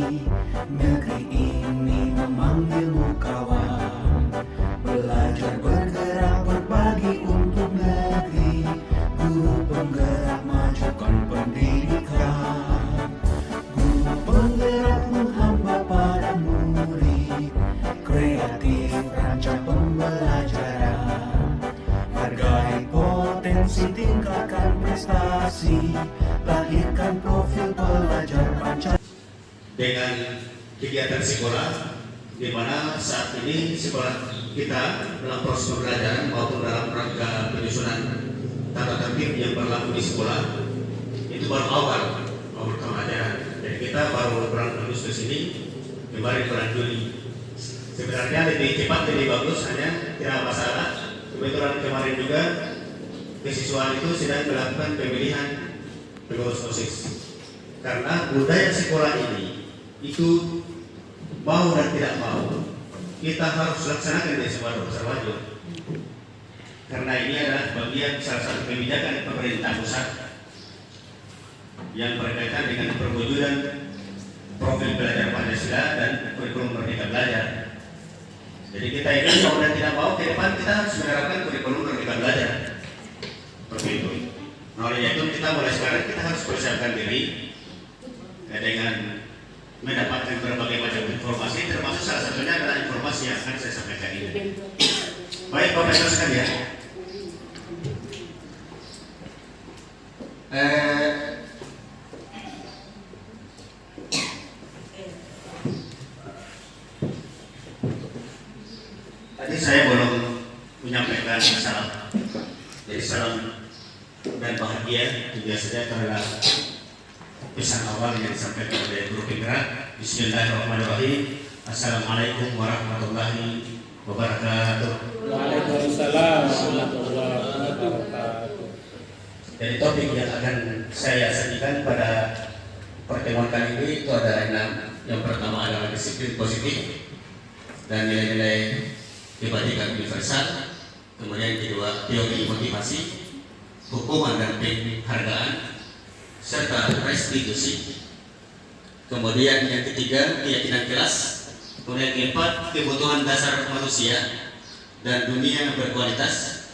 Negeri ini memanggilmu kawan, belajar bergerak berbagi untuk negeri. Guru penggerak majukan pendidikan, guru penggerak menghamba pada murid, kreatif rancang pembelajaran, hargai potensi tingkatkan prestasi, lahirkan profil pelajar Pancasila. Dengan kegiatan sekolah, di mana saat ini sekolah kita dalam proses pembelajaran maupun dalam rangka penyusunan tata tertib yang berlaku di sekolah itu baru awal pembelajaran. Jadi kita baru bulan Agustus ini, kemarin bulan Juli. Sebenarnya lebih cepat lebih bagus, hanya tidak masalah. Kebetulan kemarin juga kesiswaan itu sedang melakukan pemilihan pengurus OSIS. Karena budaya sekolah ini itu mau dan tidak mau kita harus laksanakan di sebuah observatorium, karena ini adalah bagian salah satu kebijakan pemerintah pusat yang berkaitan dengan perwujudan profil belajar Pancasila dan kurikulum Merdeka Belajar. Jadi kita ini mau dan tidak mau ke depan kita harus menerapkan kurikulum Merdeka Belajar seperti itu. Nah, oleh itu kita mulai sekarang kita harus persiapkan diri dengan mendapatkan berbagai macam informasi, termasuk salah satunya adalah informasi yang akan saya sampaikan ini. Baik Bapak Ibu sekalian, tadi saya belum menyampaikan salam. Jadi salam dan bahagia itu biasanya adalah pesan awal yang disampaikan oleh guru penggerak. Bismillahirrahmanirrahim. Assalamualaikum warahmatullahi wabarakatuh. Waalaikumsalam warahmatullahi wabarakatuh. Jadi topik yang akan saya sajikan pada pertemuan kali ini itu ada 6. Yang pertama adalah disiplin positif dan nilai-nilai kebajikan universal. Kemudian yang kedua teori motivasi, hukuman dan penghargaan, serta restitusi. Kemudian yang ketiga keyakinan kelas. Kemudian keempat kebutuhan dasar manusia dan dunia berkualitas.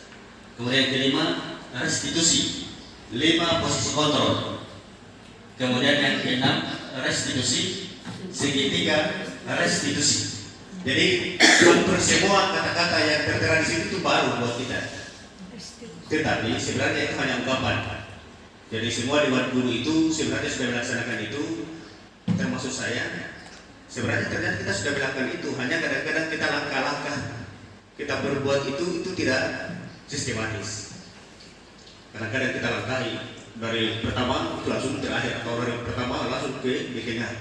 Kemudian kelima restitusi, 5 posisi kontrol. Kemudian yang keenam restitusi, segitiga restitusi. Jadi hampir semua kata-kata yang tertera di situ itu baru buat kita, tetapi sebenarnya itu hanya ungkapan. Jadi semua dewan guru itu sebenarnya sudah melaksanakan itu, termasuk saya. Sebenarnya ternyata kita sudah melakukan itu, hanya kadang-kadang kita langkah-langkah kita berbuat itu tidak sistematis. Kadang-kadang kita langkahi dari pertama itu langsung ke akhir, atau dari pertama langsung ke tengah,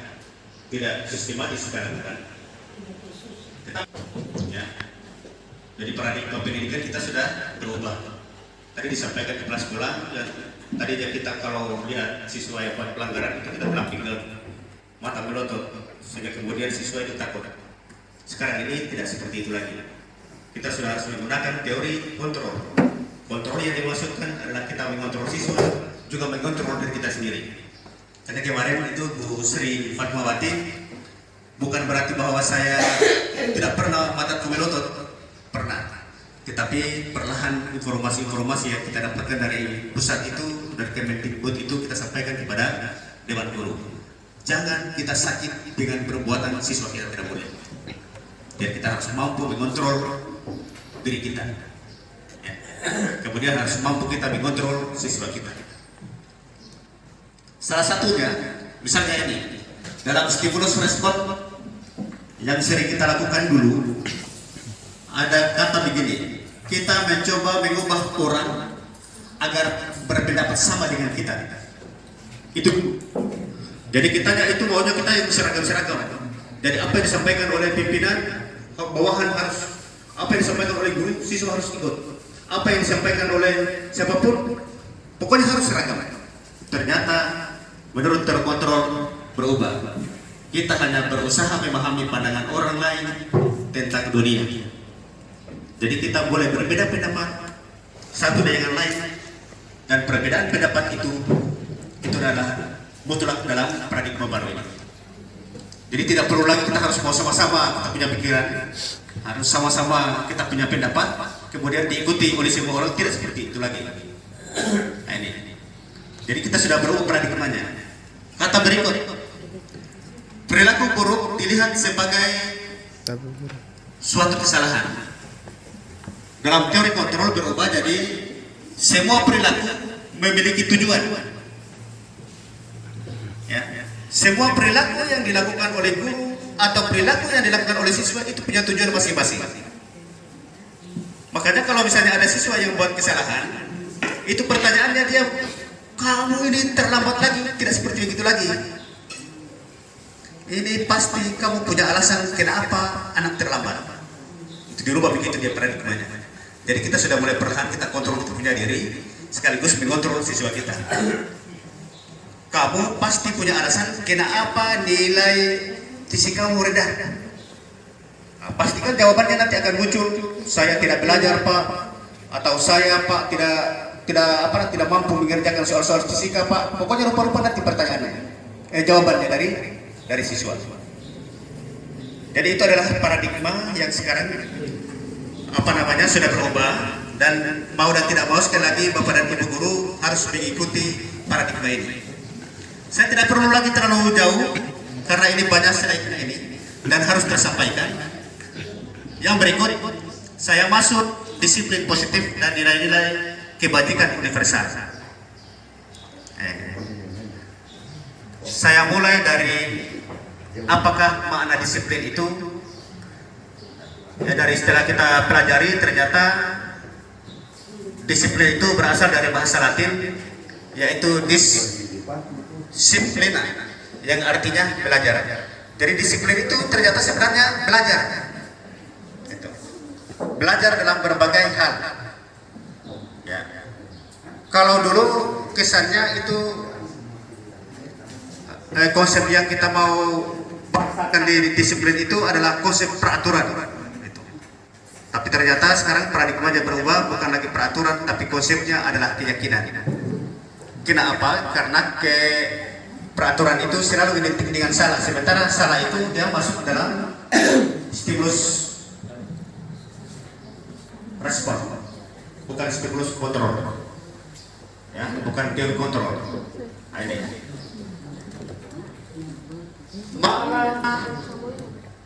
tidak sistematis kadang-kadang. Ya. Jadi paradigma pendidikan kita sudah berubah. Tadi disampaikan kepala sekolah, ya, tadi kita kalau lihat siswa yang buat pelanggaran itu kita bilang tinggal mata melotot, sehingga kemudian siswa itu takut. Sekarang ini tidak seperti itu lagi. Kita sudah harus menggunakan teori kontrol. Kontrol yang dimaksudkan adalah kita mengontrol siswa, juga mengontrol diri kita sendiri. Karena kemarin itu Bu Sri Fatmawati, bukan berarti bahwa saya tidak pernah mata melotot, pernah. Tetapi perlahan informasi-informasi yang kita dapatkan dari pusat itu, dari Kemendikbud itu kita sampaikan kepada Dewan Guru. Jangan kita sakit dengan perbuatan siswa kita, tidak boleh. Dan kita harus mampu mengontrol diri kita. Ya. Kemudian harus mampu kita mengontrol siswa kita. Salah satunya, misalnya ini, dalam stimulus respon yang sering kita lakukan dulu, ada kata begini, kita mencoba mengubah orang agar berpendapat sama dengan kita. Itu. Jadi kita itu maunya kita yang seragam-seragam. Jadi apa yang disampaikan oleh pimpinan, bawahan harus, apa yang disampaikan oleh guru, siswa harus ikut. Apa yang disampaikan oleh siapapun, pokoknya harus seragam. Ternyata menurut terkontrol berubah. Kita hanya berusaha memahami pandangan orang lain tentang dunia. Jadi kita boleh berbeda pendapat satu dengan lain, dan perbedaan pendapat itu adalah mutlak dalam paradigma baru ini. Jadi tidak perlu lagi kita harus mau sama-sama kita punya pikiran, harus sama-sama kita punya pendapat, kemudian diikuti oleh semua orang, tidak seperti itu lagi. Nah, ini. Jadi kita sudah berubah paradigmanya. Kata berikut, perilaku buruk dilihat sebagai suatu kesalahan. Dalam teori kontrol berubah jadi semua perilaku memiliki tujuan. Ya. Semua perilaku yang dilakukan oleh guru atau perilaku yang dilakukan oleh siswa itu punya tujuan masing-masing. Makanya kalau misalnya ada siswa yang buat kesalahan, itu pertanyaannya dia, kamu ini terlambat lagi, tidak seperti begitu lagi. Ini pasti kamu punya alasan kenapa anak terlambat. Itu dirubah begitu dia paradigmanya. Jadi kita sudah mulai perlahan kita kontrol itu punya diri, sekaligus mengontrol siswa kita. Kamu pasti punya alasan kenapa nilai fisika kamu rendah. Nah, pastikan jawabannya nanti akan muncul. Saya tidak belajar Pak, atau saya Pak tidak mampu mengerjakan soal-soal fisika Pak. Pokoknya rupa-rupa nanti pertanyaannya, jawabannya dari siswa. Jadi itu adalah paradigma yang sekarang sudah berubah, dan mau dan tidak mau sekali lagi Bapak dan Ibu guru harus mengikuti paradigma ini. Saya tidak perlu lagi terlalu jauh karena ini banyak slide ini dan harus tersampaikan. Yang berikut, saya masuk disiplin positif dan nilai-nilai kebajikan universal. Saya mulai dari apakah makna disiplin itu. Ya, dari istilah kita pelajari, ternyata disiplin itu berasal dari bahasa Latin, yaitu disciplina, yang artinya belajar. Jadi disiplin itu ternyata sebenarnya belajar. Belajar dalam berbagai hal. Ya. Kalau dulu kesannya itu konsep yang kita mau bahaskan di disiplin itu adalah konsep peraturan. Tapi ternyata sekarang paradigmanya berubah, bukan lagi peraturan, tapi konsepnya adalah keyakinan. Kenapa? Karena peraturan itu selalu identik dengan salah, sementara salah itu dia masuk dalam stimulus respon, bukan stimulus kontrol, ya, bukan teori kontrol. Nah, ini.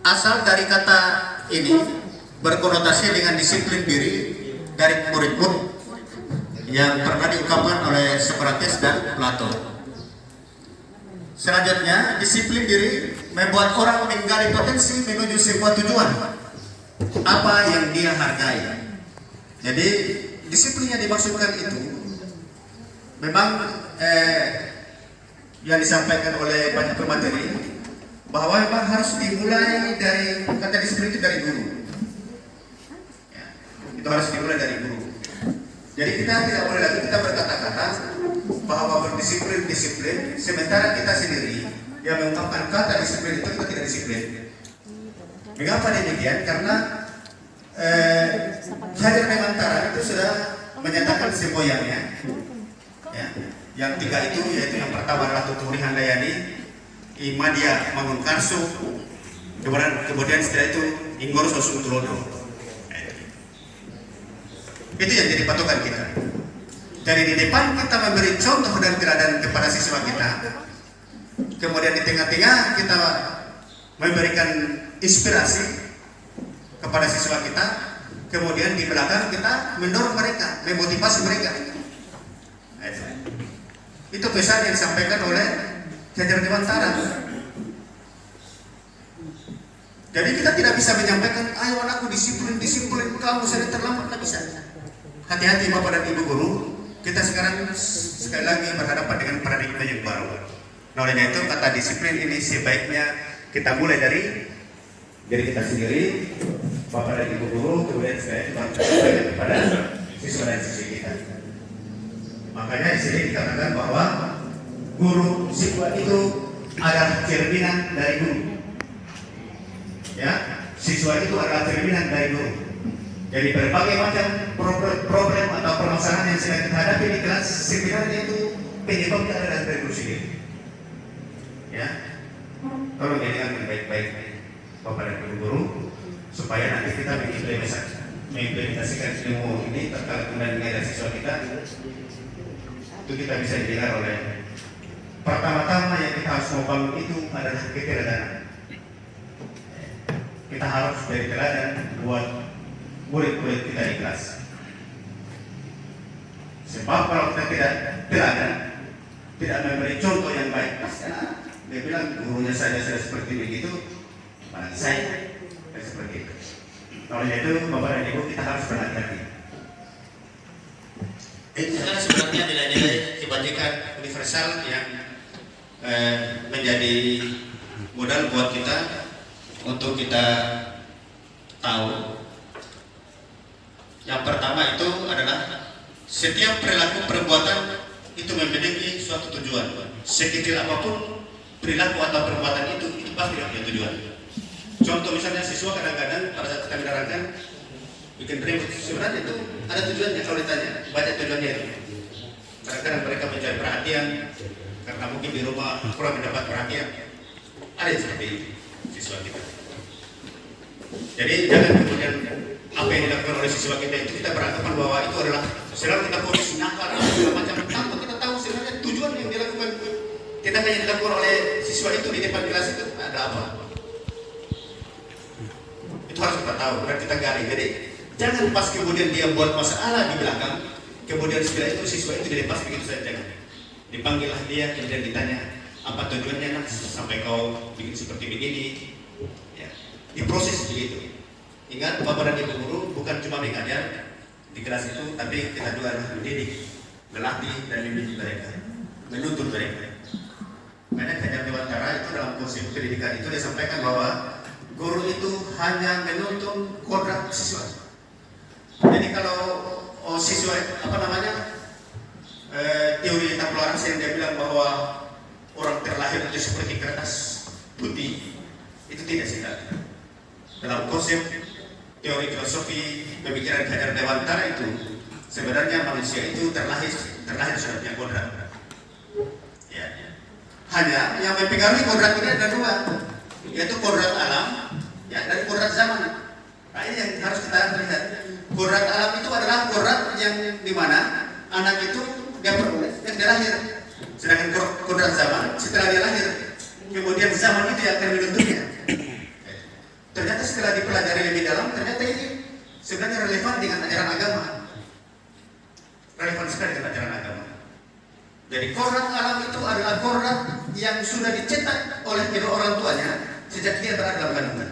Asal dari kata ini berkonotasi dengan disiplin diri dari murid-murid yang pernah diungkapkan oleh Socrates dan Plato. Selanjutnya, disiplin diri membuat orang menggali potensi menuju sebuah tujuan apa yang dia hargai. Jadi disiplin yang dimaksudkan itu memang yang disampaikan oleh banyak pemateri, bahwa memang harus dimulai dari kata disiplin itu dari guru. Itu harus dimulai dari guru. Jadi kita tidak boleh lagi kita berkata-kata bahwa berdisiplin, sementara kita sendiri yang mengungkapkan kata disiplin itu kita tidak disiplin. Mengapa demikian? Karena Hajar Dewantara itu sudah menyatakan semboyannya. Ya, yang tiga itu, yaitu yang pertama adalah Tuturi Handayani, Imadia Mangunkarsu, kemudian setelah itu Inggoro Sosutulodo. Itu yang jadi patokan kita. Jadi di depan kita memberi contoh dan teladan kepada siswa kita, kemudian di tengah-tengah kita memberikan inspirasi kepada siswa kita, kemudian di belakang kita mendorong mereka, memotivasi mereka. Itu pesan yang disampaikan oleh Hajar Dewantara. Jadi kita tidak bisa menyampaikan, ayo anakku disiplin, kamu sudah terlambat, tidak bisa. Hati-hati Bapak dan Ibu guru, kita sekarang sekali lagi berhadapan dengan paradigma yang baru. Nah, oleh itu kata disiplin ini sebaiknya kita mulai dari kita sendiri, Bapak dan Ibu guru, kemudian saya kepada siswa dan siswi kita. Makanya di sini dikatakan bahwa guru siswa itu adalah cerminan dari guru. Ya, siswa itu adalah cerminan dari guru. Jadi berbagai macam problem atau permasalahan yang sedang kita hadapi di kelas, sebenarnya itu penyebabnya adalah dari guru sendiri. Ya, tolong jadikan dengan baik-baik Bapak dan Ibu guru, supaya nanti kita mengimplementasikan ilmu ini terkait dengan nilai siswa kita, itu kita bisa dilihat oleh pertama-tama yang kita harus membangun itu adalah keteladanan. Kita harus dari teladan buat murid-murid kita di kelas. Sebab kalau kita tidak teladan, tidak memberi contoh yang baik, pasti anak dia bilang gurunya saya seperti begitu, apalagi saya seperti itu. Oleh itu, Bapak dan Ibu, kita harus berhati-hati. Itu adalah sebenarnya nilai-nilai kebajikan universal yang menjadi modal buat kita untuk kita tahu. Yang pertama itu adalah setiap perilaku perbuatan itu memiliki suatu tujuan. Sekecil apapun perilaku atau perbuatan itu pasti punya tujuan. Contoh misalnya siswa kadang-kadang pada saat kita menerangkan bikin ribut, sebenarnya itu ada tujuannya. Kalau ditanya baca tujuannya itu, kadang-kadang mereka mencari perhatian karena mungkin di rumah kurang mendapat perhatian. Ada yang seperti itu siswa kita. Jadi jangan kemudian apa yang dilakukan oleh siswa kita itu kita beranggapan bahwa itu adalah selalu kita fokus nakal segala macam. Tanpa kita tahu sebenarnya tujuan yang dilakukan kita hanya dilakukan oleh siswa itu di depan kelas itu ada apa. Itu harus kita tahu dan kita gali. Jadi jangan pas kemudian dia buat masalah di belakang, kemudian setelah itu siswa itu dilepas begitu saja. Jangan. Dipanggillah dia, kemudian ditanya apa tujuannya nak sampai kau bikin seperti begini. Ya, diproses begitu. Ingat Bapak dan Ibu guru bukan cuma mengajar di kelas itu, tapi kita juga harus mendidik, melatih dan mendidik mereka, menuntut mereka. Banyak Hajar Dewantara itu dalam konsep pendidikan itu dia sampaikan bahwa guru itu hanya menuntun kodrat siswa. Jadi kalau siswa teori tabula rasa yang dia bilang bahwa orang terlahir itu seperti kertas putih, itu tidak sih. Dalam konsep teori filosofi pemikiran Hajar Dewantara itu sebenarnya manusia itu terlahir sudah punya kodrat. Ya. Hanya yang mempengaruhi kodrat ini ada dua, yaitu kodrat alam dan kodrat zaman. Nah, ini yang harus kita lihat. Kodrat alam itu adalah kodrat yang dimana anak itu dia peroleh dan dia lahir. Sedangkan kodrat zaman setelah dia lahir, kemudian zaman itu yang akan menentunya. Ternyata setelah dipelajari lebih dalam, ternyata ini sebenarnya relevan dengan ajaran agama. Relevan sekali dengan ajaran agama. Jadi kodrat alam itu adalah kodrat yang sudah dicetak oleh kedua orang tuanya sejak dia berada dalam kandungan.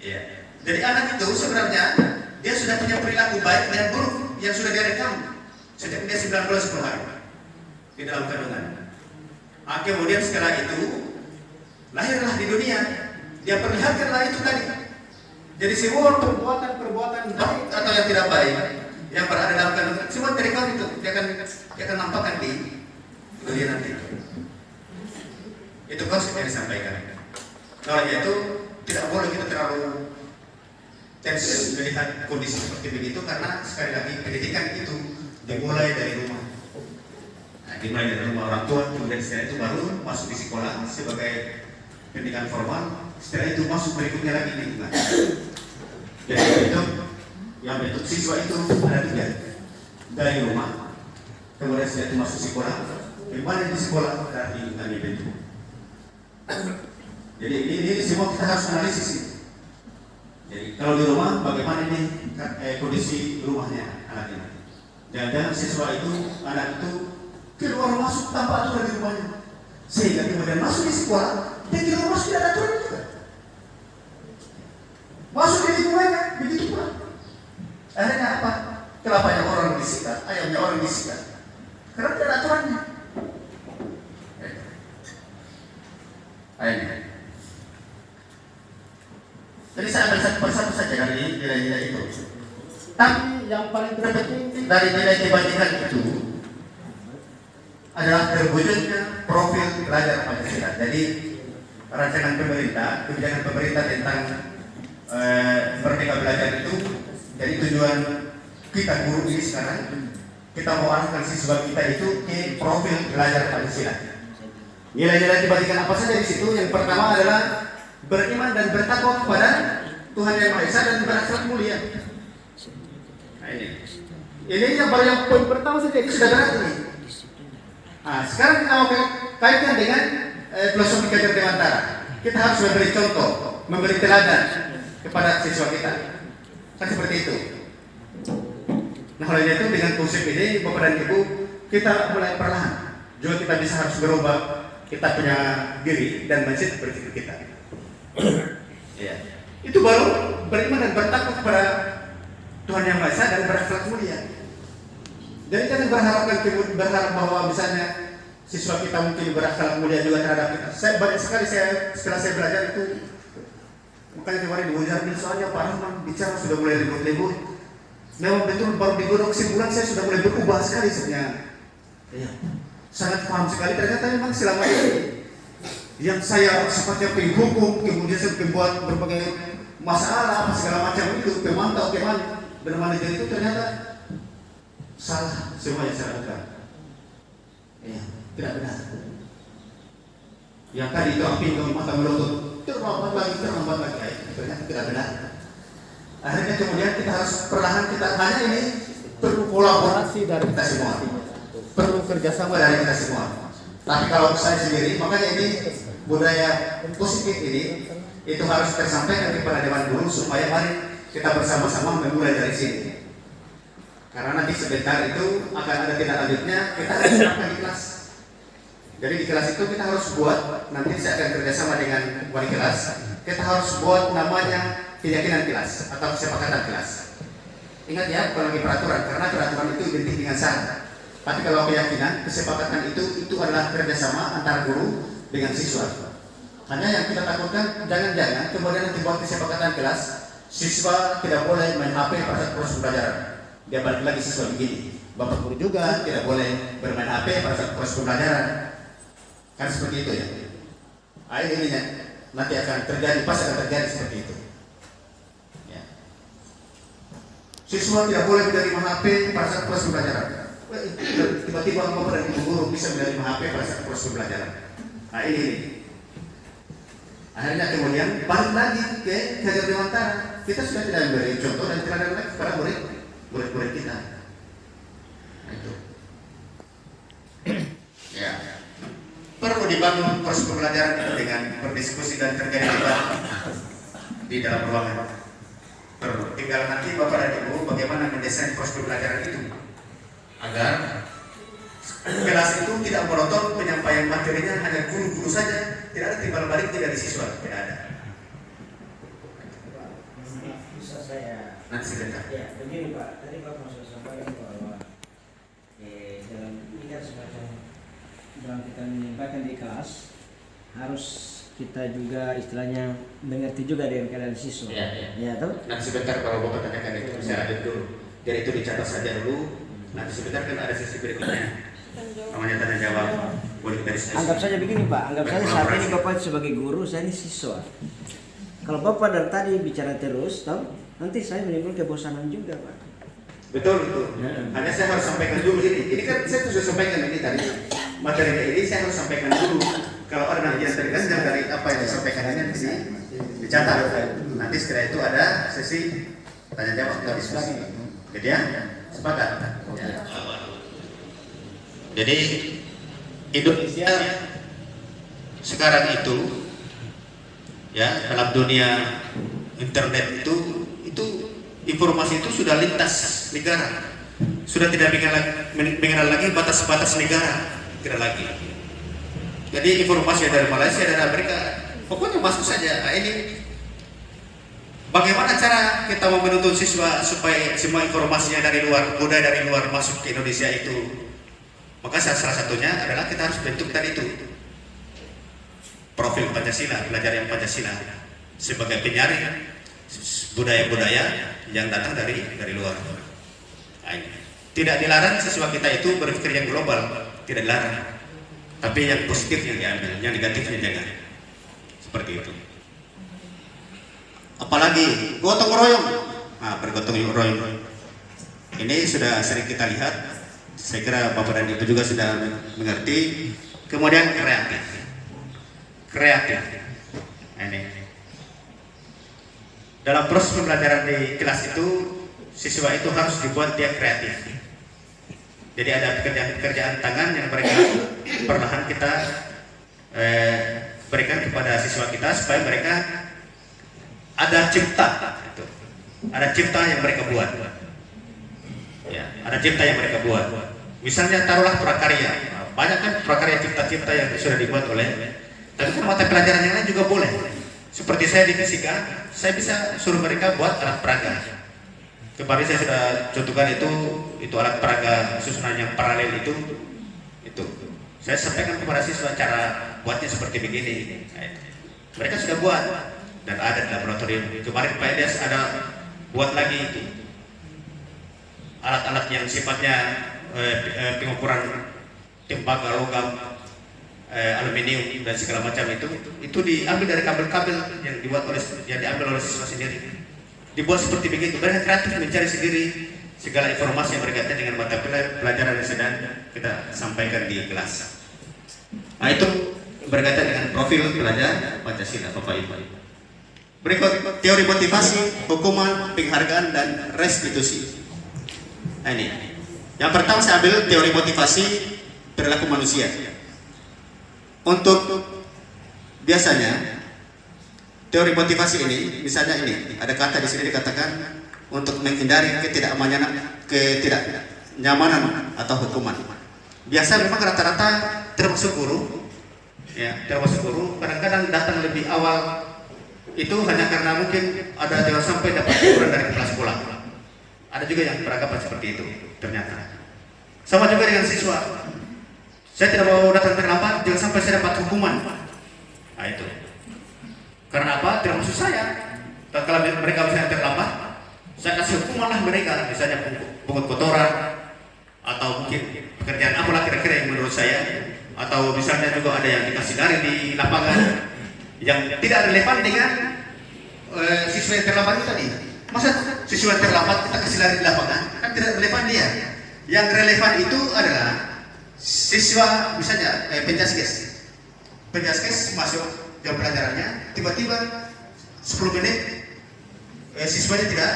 Ya. Jadi anak itu sebenarnya dia sudah punya perilaku baik dan buruk yang sudah dia rekam sejak dia 9 bulan 10 hari di dalam kandungan. Kemudian setelah itu lahirlah di dunia, dia perlihatkanlah itu tadi. Jadi semua perbuatan baik atau yang tidak baik yang berada dalam kandungan semua terekam itu dia akan nampakkan di dunia nanti. Itu konsep yang disampaikan. Kalau itu tidak boleh kita terlalu tensi melihat kondisi seperti begitu, karena sekali lagi pendidikan itu dimulai dari rumah. Nah, dimulai dari rumah orang tua, kemudian setelah itu baru masuk di sekolah sebagai pendidikan formal, setelah itu masuk berikutnya lagi di lingkungan. Jadi itu yang bentuk siswa itu ada 3, dari rumah, kemudian setelah itu masuk sekolah, kembali di sekolah dan di lingkungan bentuk. Jadi ini semua kita harus analisis. Jadi kalau di rumah bagaimana ini kondisi rumahnya anak ini. Jangan-jangan siswa itu anak itu keluar masuk tanpa aturan di rumahnya, sehingga kemudian masuk di sekolah dia keluar masuk tidak ada aturan juga. Masuk di lingkungannya begitu pula. Akhirnya apa? Kelapanya orang disikat, ayamnya orang disikat, karena tidak ada aturannya. Akhirnya. Jadi saya ambil satu persatu saja dari nilai-nilai itu. Tapi yang paling terpenting dari nilai kebajikan itu adalah terwujudnya profil pelajar Pancasila. Jadi rancangan pemerintah, kebijakan pemerintah tentang Merdeka Belajar itu, jadi tujuan kita guru ini sekarang kita mau arahkan siswa kita itu ke profil pelajar Pancasila. Nilai-nilai kebajikan apa saja di situ? Yang pertama adalah beriman dan bertakwa kepada Tuhan Yang Maha Esa dan berakhlak mulia. Nah, ini yang baru yang poin pertama saja, ini sudah berat ini. Nah, sekarang kita mau kaitkan dengan filosofi Kajar Dewantara. Kita harus memberi contoh, memberi teladan kepada siswa kita. Kan seperti itu. Nah, oleh itu dengan konsep ini, Bapak dan Ibu, kita mulai perlahan. Juga kita bisa harus berubah kita punya diri dan mindset berpikir kita. Ya. Itu baru beriman dan bertakwa kepada Tuhan Yang Maha Esa dan berakhlak mulia. Jadi jangan berharap bahwa misalnya siswa kita mungkin berakhlak mulia juga terhadap kita. Banyak sekali setelah saya belajar itu, makanya kemarin di Ujar soalnya Pak Rahman bicara sudah mulai ribut-ribut. Memang betul baru di godok kesimpulan saya sudah mulai berubah sekali sebenarnya. Ya. Sangat paham sekali ternyata memang selama ini yang saya sifatnya penghukum, kemudian saya membuat berbagai masalah apa segala macam itu, pemantau, dan manajer itu ternyata salah semua yang saya lakukan. Ya, tidak benar. Yang tadi itu api ke mata melotot, terlambat lagi, ternyata tidak benar. Akhirnya kemudian kita harus perlahan kita hanya ini perlu kolaborasi dari kita semua, perlu kerjasama dari kita semua. Tapi kalau saya sendiri, makanya ini budaya positif ini itu harus tersampaikan kepada Dewan Guru supaya mari kita bersama-sama memulai dari sini. Karena nanti sebentar itu akan ada tindak lanjutnya, kita harus serahkan di kelas. Jadi di kelas itu kita harus buat, nanti saya akan kerjasama dengan wali kelas, kita harus buat namanya keyakinan kelas atau kesepakatan kelas. Ingat ya, bukan lagi peraturan, karena peraturan itu identik dengan syarat. Tapi kalau keyakinan, kesepakatan itu adalah kerjasama antara guru dengan siswa. Hanya yang kita takutkan, jangan-jangan kemudian nanti buat kesepakatan kelas, siswa tidak boleh main HP pada saat proses pembelajaran. Dia balik lagi siswa begini. Bapak guru juga tidak boleh bermain HP pada saat proses pembelajaran. Kan seperti itu ya. Ini nanti akan terjadi, pasti akan terjadi seperti itu. Ya. Siswa tidak boleh menerima HP pada saat proses pembelajaran. Tiba-tiba Bapak dan Ibu guru bisa menerima HP pada saat proses pembelajaran. Nah ini. Akhirnya kemudian balik lagi ke Kajar Dewantara. Kita sudah tidak memberi contoh dan teladan lagi kepada murid-murid kita. Nah, itu. Ya. Perlu dibangun proses pembelajaran itu dengan berdiskusi dan terjadi debat di dalam ruangan. Perlu. Tinggal nanti Bapak dan Ibu bagaimana mendesain proses pembelajaran itu agar kelas itu tidak monoton, penyampaian materinya hanya guru-guru saja, tidak ada timbal balik dari siswa, tidak ada. Bisa saya Nanti sebentar. ya begini Pak, tadi Pak maksud sampaikan bahwa dalam ini kan semacam dalam kita menyampaikan di kelas harus kita juga istilahnya mengerti juga dengan keadaan siswa. Ya toh? Nanti sebentar kalau Bapak tanyakan itu saya ada dulu. Jadi itu dicatat saja dulu. Nanti sebentar kan ada sesi berikutnya. Namanya tanya jawab. Boleh dari sesi. Anggap saja begini Pak, anggap saja saat ini Bapak sebagai guru, saya ini siswa. Kalau Bapak dari tadi bicara terus, toh nanti saya menimbulkan kebosanan juga Pak. Betul. Hanya saya harus sampaikan dulu ini. Ini kan saya sudah sampaikan ini tadi. Materi ini saya harus sampaikan dulu. Kalau ada nanti yang terganjal dari apa yang disampaikan ini dicatat. Nanti setelah itu ada sesi tanya jawab atau diskusi. Gitu ya? Sepakat? Ya. Jadi Indonesia sekarang itu ya dalam dunia internet itu informasi itu sudah lintas negara, sudah tidak mengenal lagi batas-batas negara, tidak lagi. Jadi informasi dari Malaysia dan Amerika pokoknya masuk saja. Nah, ini bagaimana cara kita mau menuntut siswa supaya semua informasinya dari luar, budaya dari luar masuk ke Indonesia itu? Maka salah satunya adalah kita harus bentuk tadi itu profil Pancasila, belajar yang Pancasila sebagai penyaring budaya-budaya yang datang dari luar. Nah, ini. Tidak dilarang siswa kita itu berpikir yang global, tidak dilarang. Tapi yang positif yang diambil, yang negatifnya jangan. Seperti itu. Apalagi gotong royong. Nah, bergotong royong. Ini sudah sering kita lihat. Saya kira Bapak dan Ibu juga sudah mengerti Kemudian kreatif. Kreatif. Nah, ini. Dalam proses pembelajaran di kelas itu, siswa itu harus dibuat dia kreatif. Jadi ada pekerjaan tangan yang mereka perlahan kita berikan kepada siswa kita supaya mereka ada cipta. Ada cipta yang mereka buat. Ya, ada cipta yang mereka buat. Misalnya taruhlah prakarya. Banyak kan prakarya cipta-cipta yang sudah dibuat oleh. Tapi kan mata pelajaran yang lain juga boleh. Seperti saya di fisika, saya bisa suruh mereka buat alat peraga. Kemarin saya sudah contohkan itu alat peraga susunan yang paralel itu. Saya sampaikan kepada siswa cara buatnya seperti begini. Mereka sudah buat dan ada di laboratorium. Kemarin Pak Elias ada buat lagi itu alat-alat yang sifatnya pengukuran tembaga, logam, aluminium dan segala macam itu diambil dari kabel-kabel yang diambil oleh siswa sendiri. Dibuat seperti begitu. Mereka kreatif mencari sendiri segala informasi yang berkaitan dengan mata pelajaran yang sedang kita sampaikan di kelas. Nah, itu berkaitan dengan profil pelajar Pancasila, Bapak Ibu. Berikut teori motivasi, hukuman, penghargaan, dan restitusi. Nah, ini. Yang pertama saya ambil teori motivasi perilaku manusia. Untuk biasanya teori motivasi ini, misalnya ini ada kata di sini dikatakan untuk menghindari ketidaknyamanan atau hukuman. Biasa memang rata-rata termasuk guru, ya termasuk guru kadang-kadang datang lebih awal itu hanya karena mungkin ada jangan sampai dapat teguran dari kelas pulang. Ada juga yang beranggapan seperti itu ternyata. Sama juga dengan siswa. Saya tidak mau datang terlambat, jangan sampai saya dapat hukuman. Nah itu. Karena apa? Tidak maksud saya. Kalau mereka misalnya terlambat, saya kasih hukuman lah mereka. Misalnya pungut kotoran, atau mungkin pekerjaan apalah kira-kira yang menurut saya. Atau misalnya juga ada yang dikasih lari di lapangan yang tidak relevan dengan siswa yang terlambat itu tadi. Masa siswa yang terlambat kita kasih lari di lapangan? Kan tidak relevan dia. Yang relevan itu adalah siswa misalnya penjaskes masuk jam pelajarannya, tiba-tiba 10 menit siswanya tidak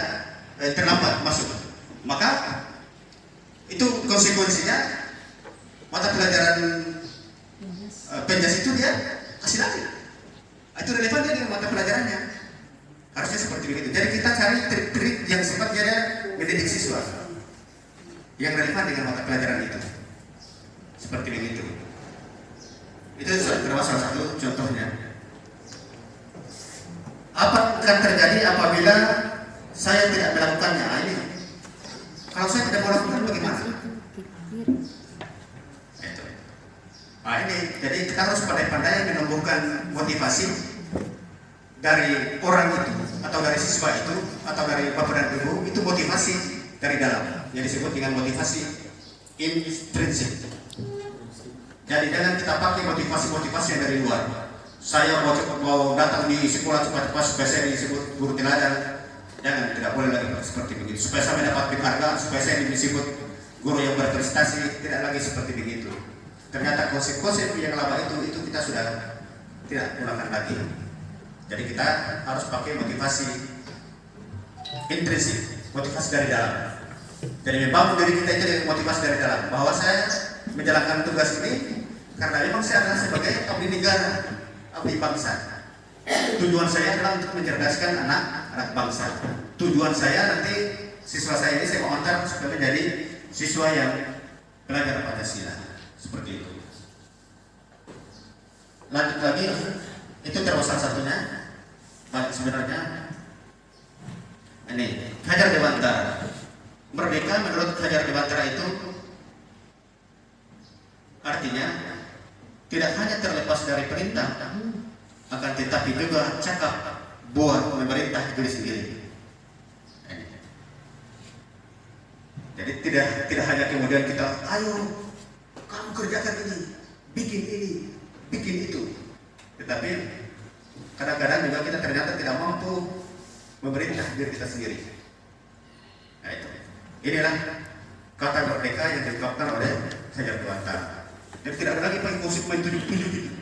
terlambat masuk, maka itu konsekuensinya mata pelajaran penjas itu dia kasih lagi. Itu relevan dia dengan mata pelajarannya, harusnya seperti begitu. Jadi kita cari trik-trik yang sifatnya mendidik siswa yang relevan dengan mata pelajaran itu, seperti begitu. Itu salah satu contohnya. Apa akan terjadi apabila saya tidak melakukannya? Ini kalau saya tidak melakukan bagaimana? Itu. Nah ini, jadi kita harus pandai-pandai menumbuhkan motivasi dari orang itu, atau dari siswa itu, atau dari bapak dan ibu. Itu motivasi dari dalam, yang disebut dengan motivasi intrinsik. Jadi jangan kita pakai motivasi-motivasi yang dari luar. Saya mau datang di sekolah cepat-cepat supaya saya disebut guru teladan. Jangan, tidak boleh lagi seperti begitu. Supaya saya mendapat penghargaan, supaya saya disebut guru yang berprestasi, tidak lagi seperti begitu. Ternyata konsep-konsep yang lama itu kita sudah tidak gunakan lagi. Jadi kita harus pakai motivasi intrinsik, motivasi dari dalam. Jadi membangun diri kita itu dengan motivasi dari dalam. Bahwa saya menjalankan tugas ini karena memang saya adalah sebagai abdi negara, abdi bangsa. Tujuan saya adalah untuk mencerdaskan anak bangsa. Tujuan saya nanti siswa saya ini saya mau antar supaya menjadi siswa yang belajar Pancasila. Seperti itu. Lanjut lagi, itu terus salah satunya. Sebenarnya ini Hajar Dewantara. Merdeka menurut Hajar Dewantara itu artinya tidak hanya terlepas dari perintah, akan tetapi juga cakap buat memerintah diri sendiri. Jadi tidak hanya kemudian kita, ayo kamu kerjakan ini, bikin itu. Tetapi kadang-kadang juga kita ternyata tidak mampu memerintah diri kita sendiri. Nah itu. Inilah kata merdeka yang diungkapkan oleh Hajar Dewantara. Jadi tidak ada lagi pakai konsep main tunjuk-tunjuk gitu.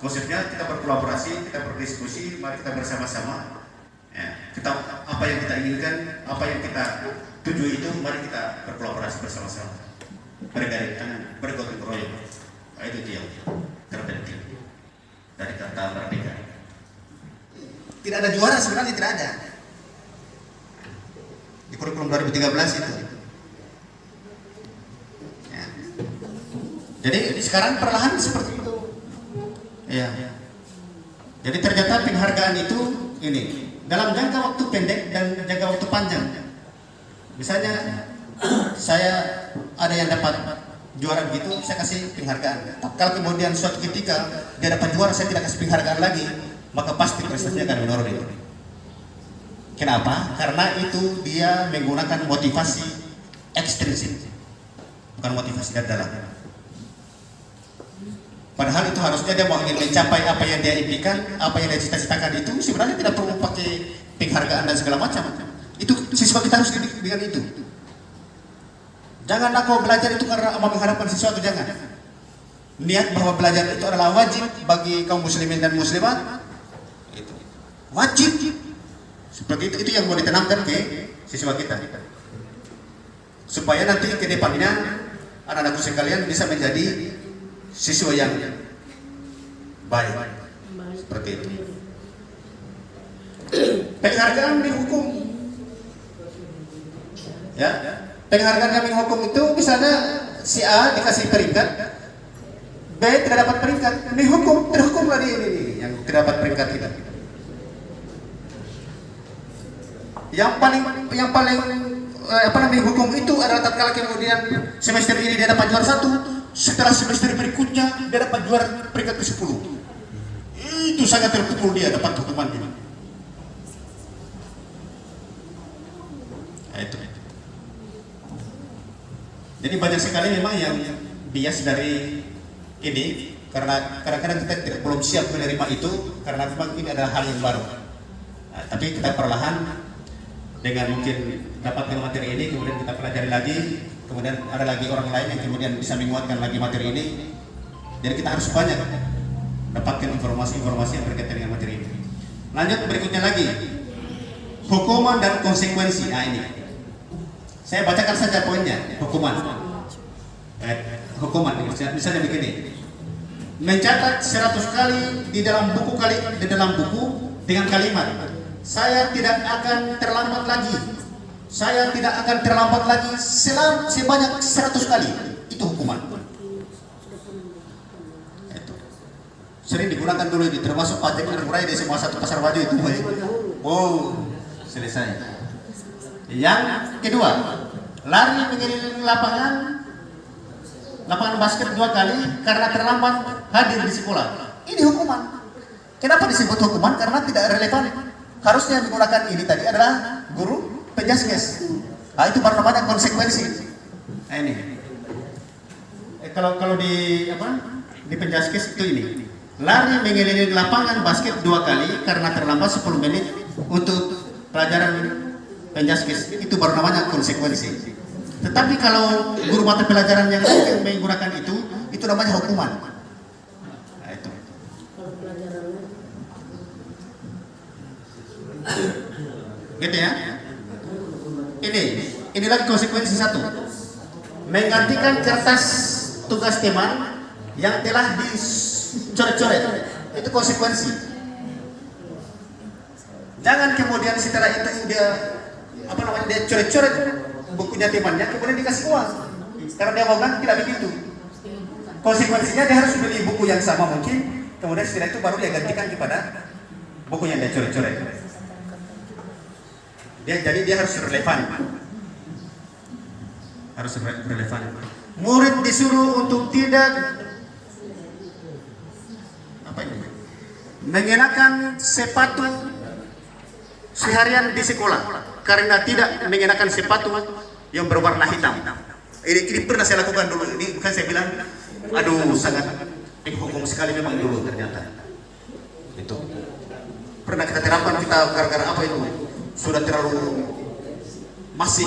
Konsepnya kita berkolaborasi, kita berdiskusi, mari kita bersama-sama. Ya, kita apa yang kita inginkan, apa yang kita tuju itu, mari kita berkolaborasi bersama-sama. Bergabung tangan, bergotong royong. Nah, itu dia terpenting dari kata merdeka. Tidak ada juara sebenarnya, tidak ada. Di kurikulum 2013 itu. Ya. Jadi sekarang perlahan seperti itu. Ya. Jadi ternyata penghargaan itu ini dalam jangka waktu pendek dan jangka waktu panjang. Misalnya saya ada yang dapat juara begitu, saya kasih penghargaan. Kalau kemudian suatu ketika dia dapat juara, saya tidak kasih penghargaan lagi, maka pasti prestasinya akan menurun itu. Kenapa? Karena itu dia menggunakan motivasi ekstrinsik, bukan motivasi dari dalam. Padahal itu harusnya dia mau ingin mencapai apa yang dia impikan, apa yang dia cita-citakan itu sebenarnya tidak perlu pakai penghargaan dan segala macam. Itu siswa kita harus dididik dengan itu. Jangan kau belajar itu karena mengharapkan sesuatu, jangan. Niat bahwa belajar itu adalah wajib bagi kaum muslimin dan muslimat. Itu wajib. Seperti itu yang mau ditanamkan ke siswa kita. Supaya nanti ke depannya anak-anakku sekalian bisa menjadi siswa yang baik. Seperti itu. Penghargaan di hukum. Ya, penghargaan kami hukum itu misalnya si A dikasih peringkat, B tidak dapat peringkat, ini hukum, terhukumlah dia ini yang tidak dapat peringkat itu. Yang paling hukum itu adalah tatkala kemudian semester ini dia dapat juara 1, setelah semester berikutnya dia dapat juara peringkat ke-10. Itu sangat terpukul dia dapat hukumannya. Nah, itu. Jadi banyak sekali memang yang bias dari ini karena kadang-kadang kita belum siap menerima itu karena memang ini adalah hal yang baru. Nah, tapi kita perlahan dengan mungkin dapatkan materi ini, kemudian kita pelajari lagi, kemudian ada lagi orang lain yang kemudian bisa menguatkan lagi materi ini. Jadi kita harus banyak dapatkan informasi-informasi yang berkaitan dengan materi ini. Lanjut berikutnya lagi, hukuman dan konsekuensi. Nah ini, saya bacakan saja poinnya. Hukuman, misalnya begini, mencatat 100 kali di dalam buku dengan kalimat, saya tidak akan terlambat lagi. Saya tidak akan terlambat lagi sebanyak 100 kali. Itu hukuman. Itu. Sering digunakan dulu ini, termasuk pajak dan kurai di semua satu pasar baju itu. Oh, selesai. Yang kedua, lari mengelilingi lapangan basket 2 kali karena terlambat hadir di sekolah. Ini hukuman. Kenapa disebut hukuman? Karena tidak relevan. Harusnya menggunakan ini tadi adalah guru penjaskes. Nah, itu baru namanya konsekuensi. Nah, ini. Kalau di penjaskes itu ini. Lari mengelilingi lapangan basket 2 kali karena terlambat 10 menit untuk pelajaran penjaskes. Itu baru namanya konsekuensi. Tetapi kalau guru mata pelajaran yang lain menggunakan itu namanya hukuman. Nah, itu. Gitu ya. Ini lagi konsekuensi 1. Menggantikan kertas tugas teman yang telah dicoret-coret. Itu konsekuensi. Jangan kemudian setelah itu dia coret-coret bukunya temannya, kemudian dikasih uang. Karena dia mau ganti, tidak begitu. Konsekuensinya dia harus beli buku yang sama mungkin, kemudian setelah itu baru dia gantikan kepada buku yang dia coret-coret. Jadi dia harus relevan. Harus relevan. Murid disuruh untuk tidak mengenakan sepatu seharian di sekolah karena tidak mengenakan sepatu yang berwarna hitam. Ini pernah saya lakukan dulu. Ini bukan saya bilang, aduh sangat hukum sekali memang dulu ternyata. Itu pernah kita terapkan kita gara-gara apa itu? Sudah terlalu masif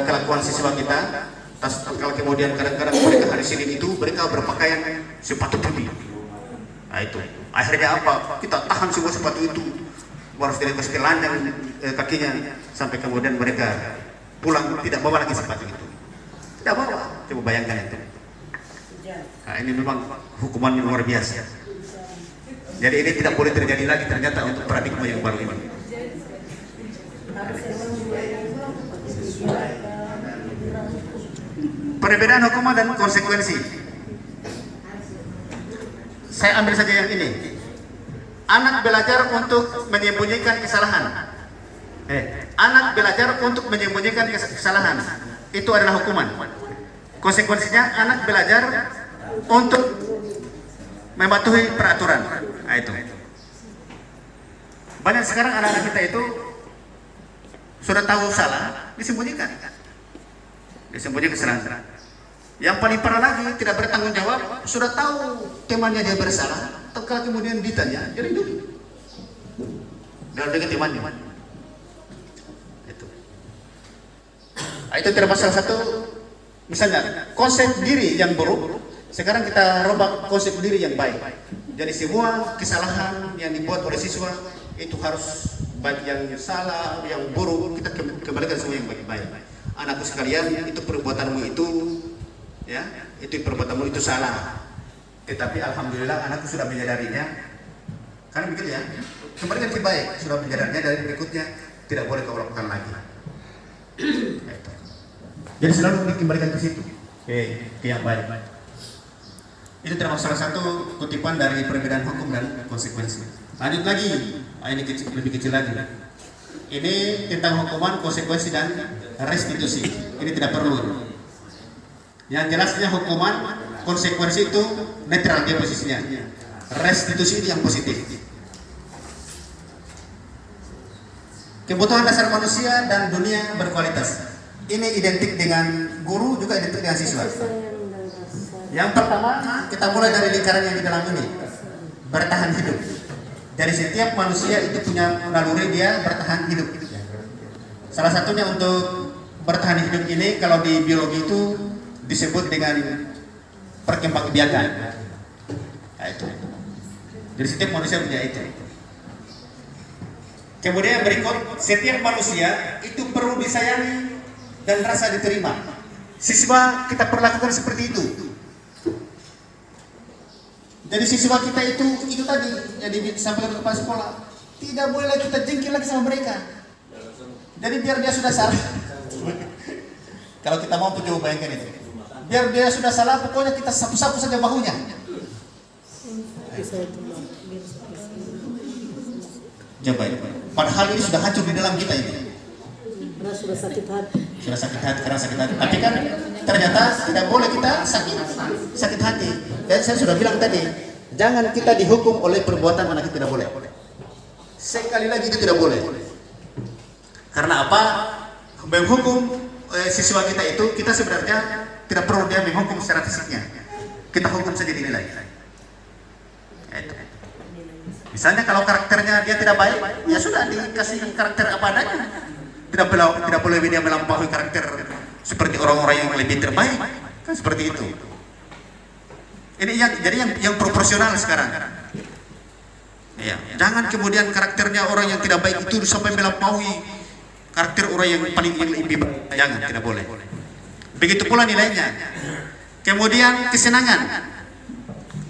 kelakuan siswa kita. Kalau kemudian kadang-kadang mereka hari Senin itu mereka berpakaian sepatu putih. Nah itu, akhirnya apa? Kita tahan semua sepatu itu, harus dikasih telanjang kakinya, sampai kemudian mereka pulang tidak bawa lagi sepatu itu. Tidak bawa, coba bayangkan itu. Nah, ini memang hukuman yang luar biasa. Jadi ini tidak boleh terjadi lagi ternyata untuk paradigma yang baru ini. Perbedaan hukuman dan konsekuensi. Saya ambil saja yang ini. Anak belajar untuk menyembunyikan kesalahan. Anak belajar untuk menyembunyikan kesalahan. Itu adalah hukuman. Konsekuensinya anak belajar untuk mematuhi peraturan. Nah, itu. Banyak sekarang anak-anak kita itu sudah tahu salah, disembunyikan. Disembunyikan kesalahan. Yang paling parah lagi, tidak bertanggung jawab, sudah tahu temannya dia bersalah, tapi kalau kemudian ditanya, jadi dulu. Dan dengan temannya. Itu. Nah, itu termasuk salah satu, misalnya, konsep diri yang buruk, sekarang kita robak konsep diri yang baik. Jadi semua kesalahan yang dibuat oleh siswa, itu harus baik yang salah, yang buruk, kita kembalikan semua yang baik-baik. Anakku sekalian, itu perbuatanmu itu, ya, itu perbuatanmu itu salah. Tetapi alhamdulillah anakku sudah menyadarinya. Karena begitu ya, kembalikan ke baik, sudah menyadarinya dari berikutnya tidak boleh kau lakukan lagi. Jadi selalu dikembalikan ke situ, ke yang baik. Itu termasuk salah satu kutipan dari perbedaan hukum dan konsekuensi. Lanjut lagi, ini lebih kecil lagi. Ini tentang hukuman, konsekuensi dan restitusi. Ini tidak perlu. Yang jelasnya hukuman, konsekuensi itu netral dia posisinya. Restitusi itu yang positif. Kebutuhan dasar manusia dan dunia berkualitas. Ini identik dengan guru, juga identik dengan siswa. Yang pertama, kita mulai dari lingkaran yang di dalam ini. Bertahan hidup. Dari setiap manusia itu punya naluri dia bertahan hidup. Salah satunya untuk bertahan hidup ini kalau di biologi itu disebut dengan perkembangbiakan. Nah, itu. Jadi setiap manusia punya itu. Kemudian berikut, setiap manusia itu perlu disayangi dan rasa diterima. Siswa kita perlakukan seperti itu. Jadi siswa kita itu tadi yang disampaikan kepala sekolah, tidak boleh kita jengkel lagi sama mereka. Jadi biar dia sudah salah. Kalau kita mau coba bayangkan itu. Biar dia sudah salah, pokoknya kita sapu-sapu saja bahunya. Coba ini. Padahal ini sudah hancur di dalam kita ini. Karena sudah sakit hati. Sudah sakit hati, karena sakit hati. Tapi kan ternyata tidak boleh kita sakit hati. Dan saya sudah bilang tadi, jangan kita dihukum oleh perbuatan anak kita, tidak boleh. Sekali lagi itu tidak boleh. Karena apa? Menghukum siswa kita itu, kita sebenarnya tidak perlu dia menghukum secara fisiknya. Kita hukum saja dinilai. Itu. Misalnya kalau karakternya dia tidak baik, ya sudah dikasih karakter apa adanya. Tidak boleh dia melampaui karakter seperti orang-orang yang lebih terbaik, kan seperti itu. Ini jadi yang proporsional sekarang. Ya, jangan kemudian karakternya orang yang tidak baik itu sampai melampaui karakter orang yang paling lebih baik. Jangan, tidak boleh. Begitu pula nilainya. Kemudian kesenangan.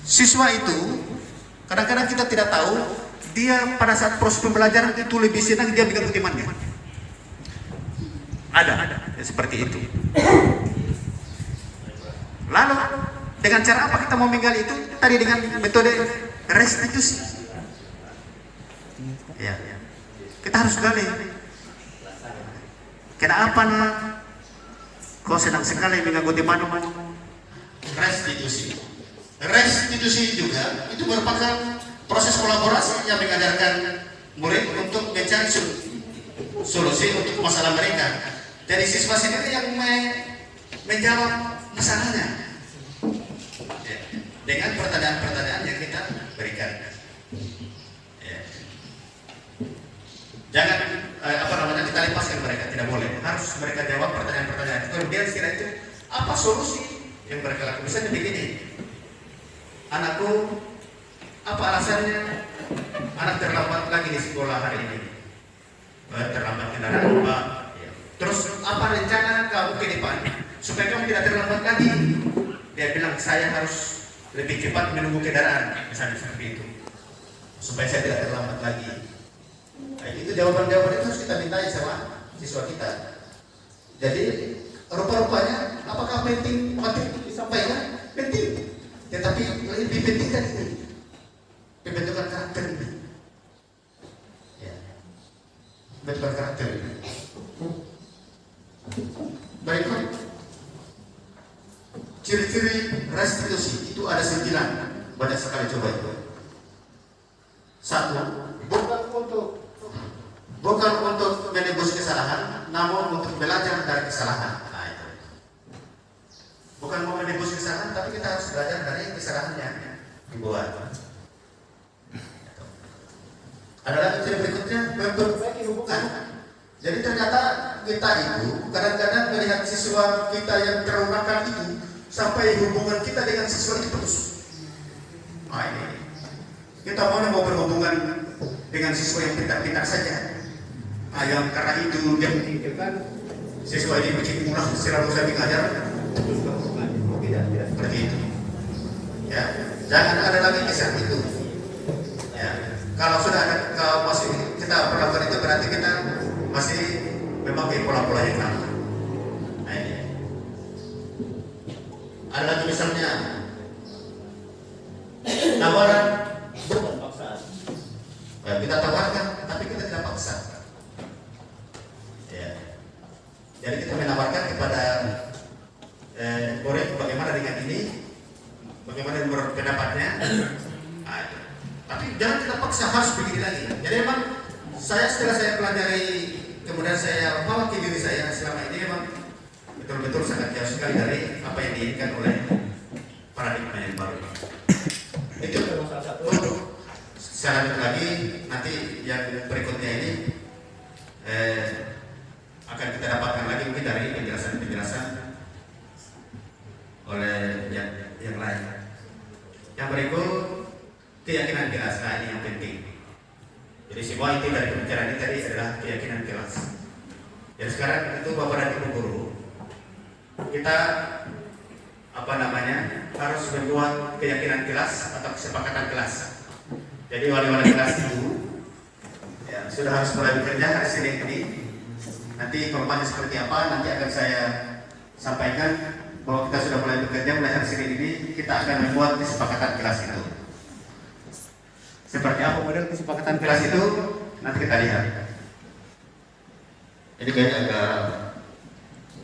Siswa itu kadang-kadang kita tidak tahu dia pada saat proses pembelajaran itu lebih senang dia mengganggu temannya. Ada ya, seperti itu. Lalu dengan cara apa kita mau menggali itu? Tadi dengan metode restitusi. Ya, kita harus gali. Kenapa nak? Kau senang sekali mengganggu temanmu? Restitusi. Restitusi juga itu merupakan proses kolaborasi yang mengajarkan murid untuk mencari solusi untuk masalah mereka. Jadi siswa sendiri yang menjawab masalahnya ya, dengan pertanyaan-pertanyaan yang kita berikan. Ya. Jangan kita lepaskan mereka, tidak boleh. Harus mereka jawab pertanyaan-pertanyaan. Kemudian setelah itu apa solusi yang mereka lakukan? Misalnya begini, anakku, apa alasannya anak terlambat lagi di sekolah hari ini? Terlambat kendaraan Pak. Ya. Terus apa rencana kamu ke depan supaya kamu tidak terlambat lagi? Dia bilang saya harus lebih cepat menunggu kendaraan, misalnya seperti itu, supaya saya tidak terlambat lagi. Nah, itu jawaban-jawaban itu harus kita mintai sama siswa kita. Jadi rupa-rupanya apakah penting disampaikan? Penting. Tetapi lebih penting kan ini pembentukan karakter ini. Ya. Pembentukan karakter ini. Berikut ciri-ciri restitusi itu ada 9, banyak sekali, coba itu. 1, bukan untuk menebus kesalahan, namun untuk belajar dari kesalahan. Nah, itu. Bukan mau menebus kesalahan, tapi kita harus belajar dari kesalahan yang dibuat. Ada lagi ciri berikutnya, memperbaiki hubungan. Jadi ternyata kita itu kadang-kadang melihat siswa kita yang terlalu nakal itu sampai hubungan kita dengan siswa itu putus. Nah, ini kita mau berhubungan dengan siswa yang pintar-pintar saja. Nah, yang karena itu dia menginginkan siswa ini begitu murah selalu saya mengajar. Tidak seperti itu. Ya, jangan ada lagi kisah itu. Ya, kalau sudah ada, kalau masih kita perlakukan itu berarti kita masih memakai pola-pola yang lama. Nah, ini. Ada lagi misalnya tawaran bukan paksaan. Ya, kita tawarkan, tapi kita tidak paksa. Ya. Jadi kita menawarkan kepada murid bagaimana dengan ini, bagaimana menurut pendapatnya. Nah, tapi jangan kita paksa harus begini lagi. Jadi memang setelah saya pelajari, kemudian saya bawa ke diri saya selama ini memang betul-betul sangat jauh sekali dari apa yang diinginkan oleh paradigma yang baru. Itu salah satu. Saya lanjut lagi, nanti yang berikutnya ini akan kita dapatkan lagi mungkin dari penjelasan-penjelasan oleh yang lain. Yang berikut keyakinan kelas. Nah, ini yang penting. Jadi semua inti dari pembicaraan ini tadi adalah keyakinan kelas. Jadi sekarang itu Bapak dan Ibu guru, kita harus membuat keyakinan kelas atau kesepakatan kelas. Jadi wali-wali kelas itu ya, sudah harus mulai bekerja hari Senin ini. Nanti formatnya seperti apa nanti akan saya sampaikan, bahwa kita sudah mulai bekerja mulai hari Senin ini. Kita akan membuat kesepakatan kelas itu. Seperti apa model kesepakatan kelas itu nanti kita lihat. Jadi kayaknya agak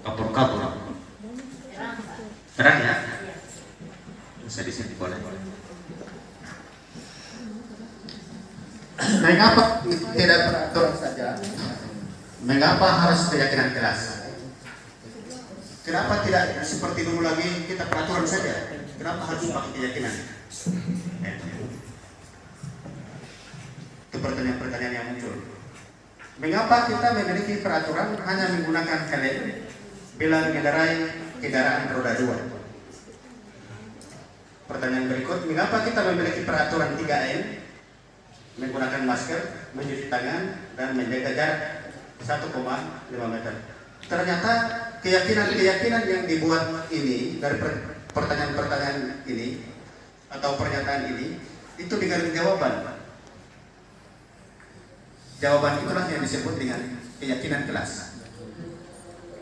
kabur-kabur. Terang ya? Bisa di sini boleh. Mengapa tidak peraturan saja? Mengapa harus keyakinan kelas? Kenapa tidak seperti dulu lagi kita peraturan saja? Kenapa harus pakai keyakinan? Itu pertanyaan-pertanyaan yang muncul. Mengapa kita memiliki peraturan hanya menggunakan helm bila mengendarai kendaraan roda 2? Pertanyaan berikut, mengapa kita memiliki peraturan 3M menggunakan masker, mencuci tangan, dan menjaga jarak 1,5 meter? Ternyata keyakinan-keyakinan yang dibuat ini dari pertanyaan-pertanyaan ini atau pernyataan ini itu dengan jawaban. Jawaban itulah yang disebut dengan keyakinan kelas.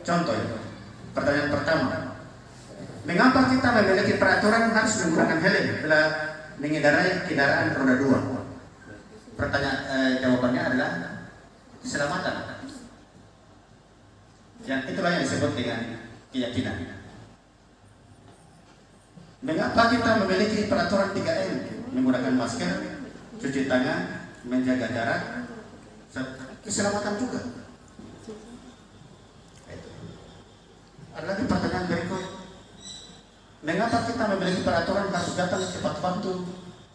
Contoh, pertanyaan pertama, mengapa kita memiliki peraturan harus menggunakan helm bila mengendarai kendaraan roda 2? Jawabannya adalah keselamatan. Yang itulah yang disebut dengan keyakinan. Mengapa kita memiliki peraturan 3M menggunakan masker, cuci tangan, menjaga jarak? Keselamatan juga. Ada lagi pertanyaan berikut. Mengapa kita memiliki peraturan harus datang tepat waktu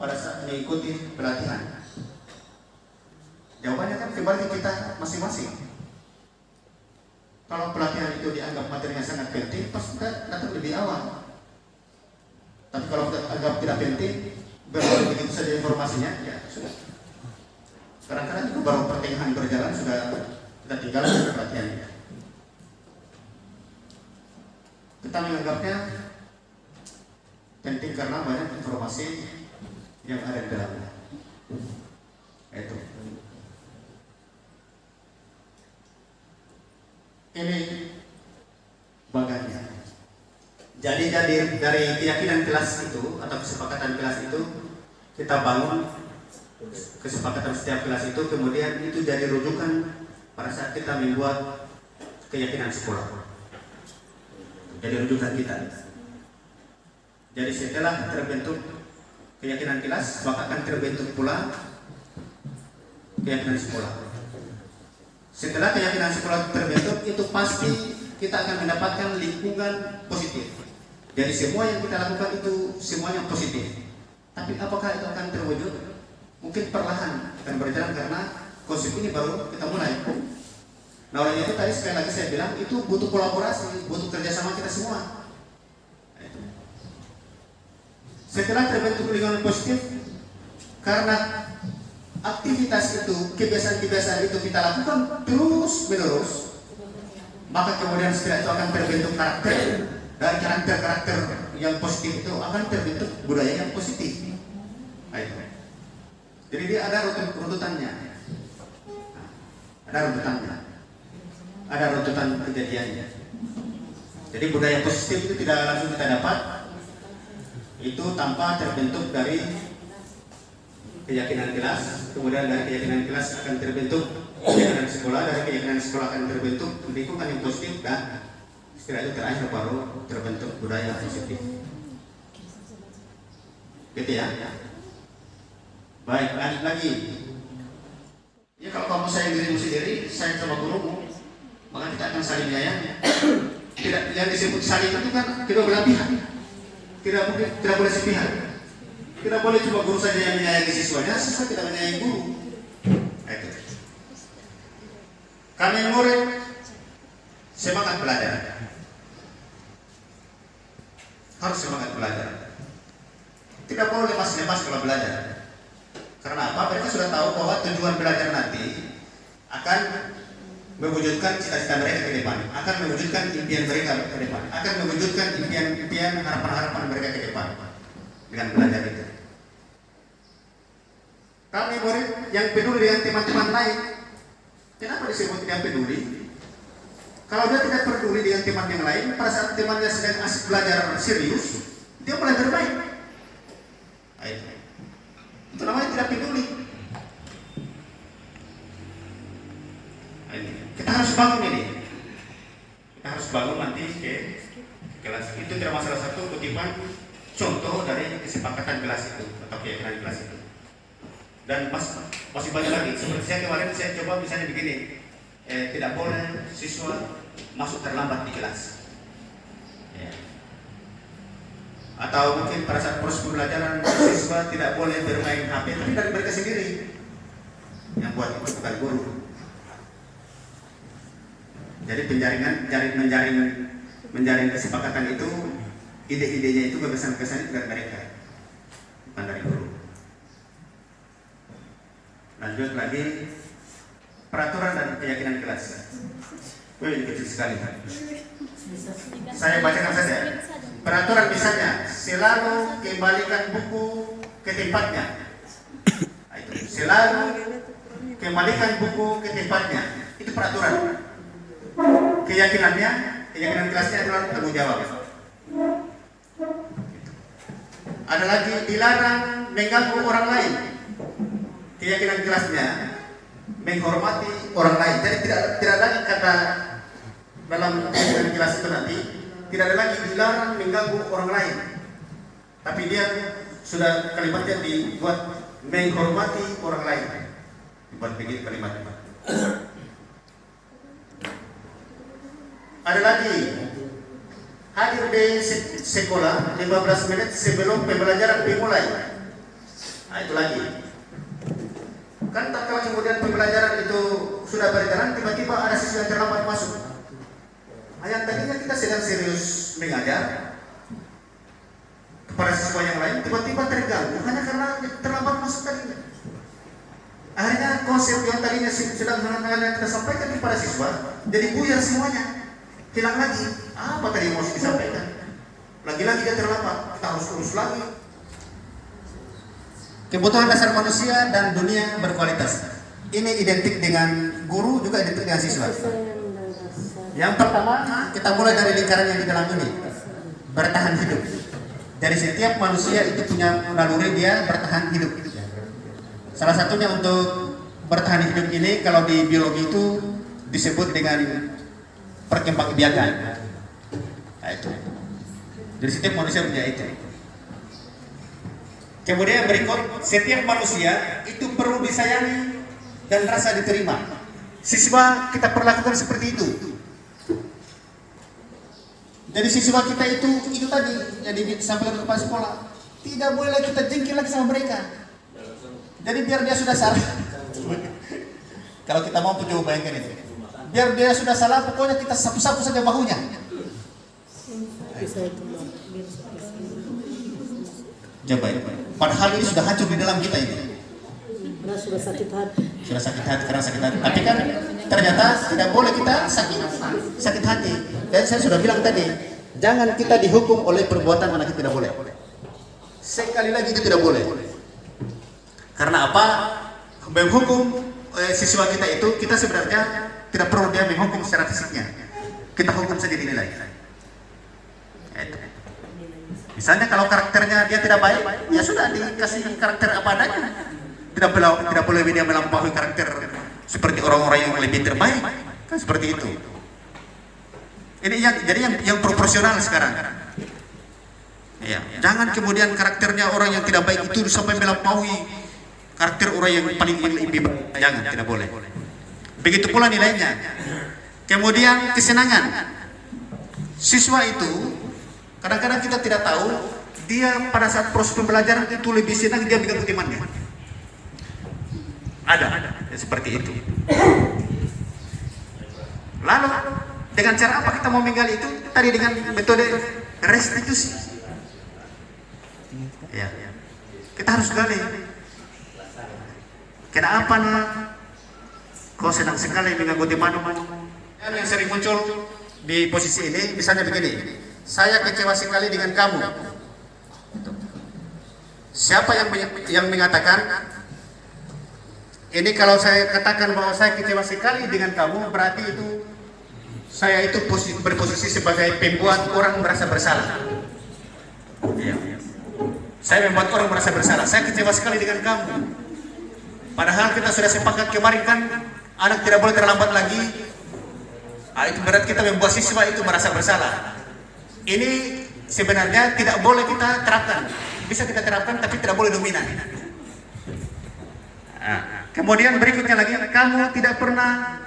pada saat mengikuti pelatihan? Jawabannya kan kembali ke kita masing-masing. Kalau pelatihan itu dianggap materinya sangat penting, pas kita datang lebih awal. Tapi kalau kita anggap tidak penting, berlalu begitu saja informasinya, ya sudah. Kadang-kadang itu baru pertengahan berjalan sudah kita tinggalkan pelatihannya. Kita menganggapnya penting karena banyak informasi yang ada di dalamnya. Itu. Ini bagannya. Jadi dari keyakinan kelas itu atau kesepakatan kelas itu kita bangun kesepakatan setiap kelas itu, kemudian itu jadi rujukan pada saat kita membuat keyakinan sekolah. Jadi rujukan kita. Jadi setelah terbentuk keyakinan kelas, maka akan terbentuk pula keyakinan sekolah. Setelah keyakinan sekolah terbentuk, itu pasti kita akan mendapatkan lingkungan positif. Jadi semua yang kita lakukan itu semuanya positif. Tapi apakah itu akan terwujud? Mungkin perlahan akan berjalan karena konsep ini baru kita mulai. Nah oleh itu tadi sekali lagi saya bilang itu butuh kolaborasi, butuh kerjasama kita semua. Setelah terbentuk lingkungan positif, karena aktivitas itu, kebiasaan-kebiasaan itu kita lakukan terus menerus, maka kemudian setelah itu akan terbentuk karakter. Dari karakter yang positif itu akan terbentuk budaya yang positif. Jadi dia ada runtutannya, ada runtutan kejadiannya. Jadi budaya positif itu tidak langsung kita dapat, itu tanpa terbentuk dari keyakinan kelas, kemudian dari keyakinan kelas akan terbentuk keyakinan sekolah, dari keyakinan sekolah akan terbentuk lingkungan yang positif, dan setelah itu terakhir baru terbentuk budaya positif. Gitu ya. Baik, lanjut lagi. Ya kalau kamu sayang dirimu sendiri, sayang sama gurumu, maka kita akan saling menyayangi. Tidak, yang disebut saling itu kan tidak belah pihak. Tidak boleh sepihak. Tidak boleh cuma guru saja yang menyayangi siswanya, siswa tidak menyayangi guru. Itu. Kami murid semangat belajar. Harus semangat belajar. Tidak boleh lemas-lemas kalau belajar. Karena apa? Mereka sudah tahu bahwa tujuan belajar nanti akan mewujudkan cita-cita mereka ke depan, akan mewujudkan impian mereka ke depan, akan mewujudkan impian-impian, harapan-harapan mereka ke depan dengan belajar itu. Kami murid yang peduli dengan teman-teman lain. Kenapa disebut yang peduli? Kalau dia tidak peduli dengan teman yang lain, pada saat temannya sedang asik belajar serius, dia mulai bermain. Itu namanya tidak peduli. Kita harus bangun ini. Kita harus bangun nanti ke kelas itu termasuk salah satu kutipan contoh dari kesepakatan kelas itu atau keyakinan kelas itu. Dan masih banyak lagi. Seperti saya kemarin saya coba misalnya begini, tidak boleh siswa masuk terlambat di kelas. Ya. Atau mungkin pada saat proses pembelajaran siswa tidak boleh bermain HP, tapi dari mereka sendiri yang buat itu bukan guru. Jadi menjaring kesepakatan itu, ide-idenya itu, gagasan-gagasan itu dari mereka, bukan dari guru. Lanjut lagi, peraturan dan keyakinan kelas. Ini kecil sekali. Saya bacakan saja. Peraturan misalnya, selalu kembalikan buku ke tempatnya. Itu. Selalu kembalikan buku ke tempatnya. Itu peraturan. Keyakinan kelasnya adalah tanggung jawab. Ada lagi, dilarang mengganggu orang lain. Keyakinan kelasnya menghormati orang lain. Jadi tidak lagi kata dalam keyakinan kelas itu nanti tidak ada lagi dilarang mengganggu orang lain. Tapi dia sudah kalimatnya dibuat menghormati orang lain. Dibuat begitu kalimatnya. Ada lagi, hadir di sekolah 15 menit sebelum pembelajaran dimulai. Nah itu lagi. Kan tak kalau kemudian pembelajaran itu sudah berjalan, tiba-tiba ada siswa yang terlambat masuk. Yang tadinya kita sedang serius mengajar kepada siswa yang lain, tiba-tiba terganggu hanya karena terlambat masuk tadinya. Akhirnya konsep yang tadinya sedang kita sampaikan kepada siswa jadi buyar semuanya, hilang lagi. Apa tadi yang mau disampaikan? Lagi-lagi dia terlambat, kita harus urus lagi. Kebutuhan dasar manusia dan dunia berkualitas. Ini identik dengan guru, juga identik dengan siswa. Yang pertama, kita mulai dari lingkaran yang di dalam ini, bertahan hidup. Dari setiap manusia itu punya naluri dia bertahan hidup. Salah satunya untuk bertahan hidup ini kalau di biologi itu disebut dengan perkembangbiakan. Nah, itu. Jadi setiap manusia punya itu. Kemudian berikut, setiap manusia itu perlu disayangi dan rasa diterima. Siswa kita perlakukan seperti itu. Jadi siswa kita itu tadi yang disampaikan kepala sekolah, tidak boleh kita jengkel lagi sama mereka. Jadi biar dia sudah salah. Kalau kita mau coba bayangkan itu. Biar dia sudah salah, pokoknya kita sapu-sapu saja bahunya. Coba ya. Padahal ini sudah hancur di dalam kita ini. Karena sudah sakit hati. Sudah sakit hati, karena sakit hati. Tapi kan ternyata tidak boleh kita sakit hati. Dan saya sudah bilang tadi, jangan kita dihukum oleh perbuatan anak kita, tidak boleh. Sekali lagi itu tidak boleh. Karena apa? Menghukum siswa kita itu, kita sebenarnya tidak perlu dia menghukum secara fisiknya. Kita hukum saja dinilai. Itu. Misalnya kalau karakternya dia tidak baik, ya sudah dikasih karakter apa adanya. Tidak boleh dia melampaui karakter seperti orang-orang yang lebih terbaik. Kan seperti itu. Ini yang proporsional sekarang. Ya, jangan kemudian karakternya orang yang tidak baik itu sampai melampaui karakter orang yang paling lebih baik. Jangan, tidak boleh. Begitu pula nilainya. Kemudian kesenangan. Siswa itu kadang-kadang kita tidak tahu dia pada saat proses pembelajaran itu lebih senang dia mengganggu temannya. Ada seperti itu. Lalu dengan cara apa kita mau menggali itu? Tadi dengan metode restitusi. Ya, kita harus gali. Kenapa nak? Kau senang sekali mengganggu teman-teman. Yang sering muncul di posisi ini, misalnya begini. Saya kecewa sekali dengan kamu. Siapa yang mengatakan? Ini kalau saya katakan bahwa saya kecewa sekali dengan kamu, berarti itu saya itu berposisi sebagai pembuat orang merasa bersalah. Ya. Saya membuat orang merasa bersalah. Saya kecewa sekali dengan kamu. Padahal kita sudah sepakat kemarin kan, anak tidak boleh terlambat lagi. Itu berarti kita membuat siswa itu merasa bersalah. Ini sebenarnya tidak boleh kita terapkan. Bisa kita terapkan, tapi tidak boleh dominan. Kemudian berikutnya lagi, kamu tidak pernah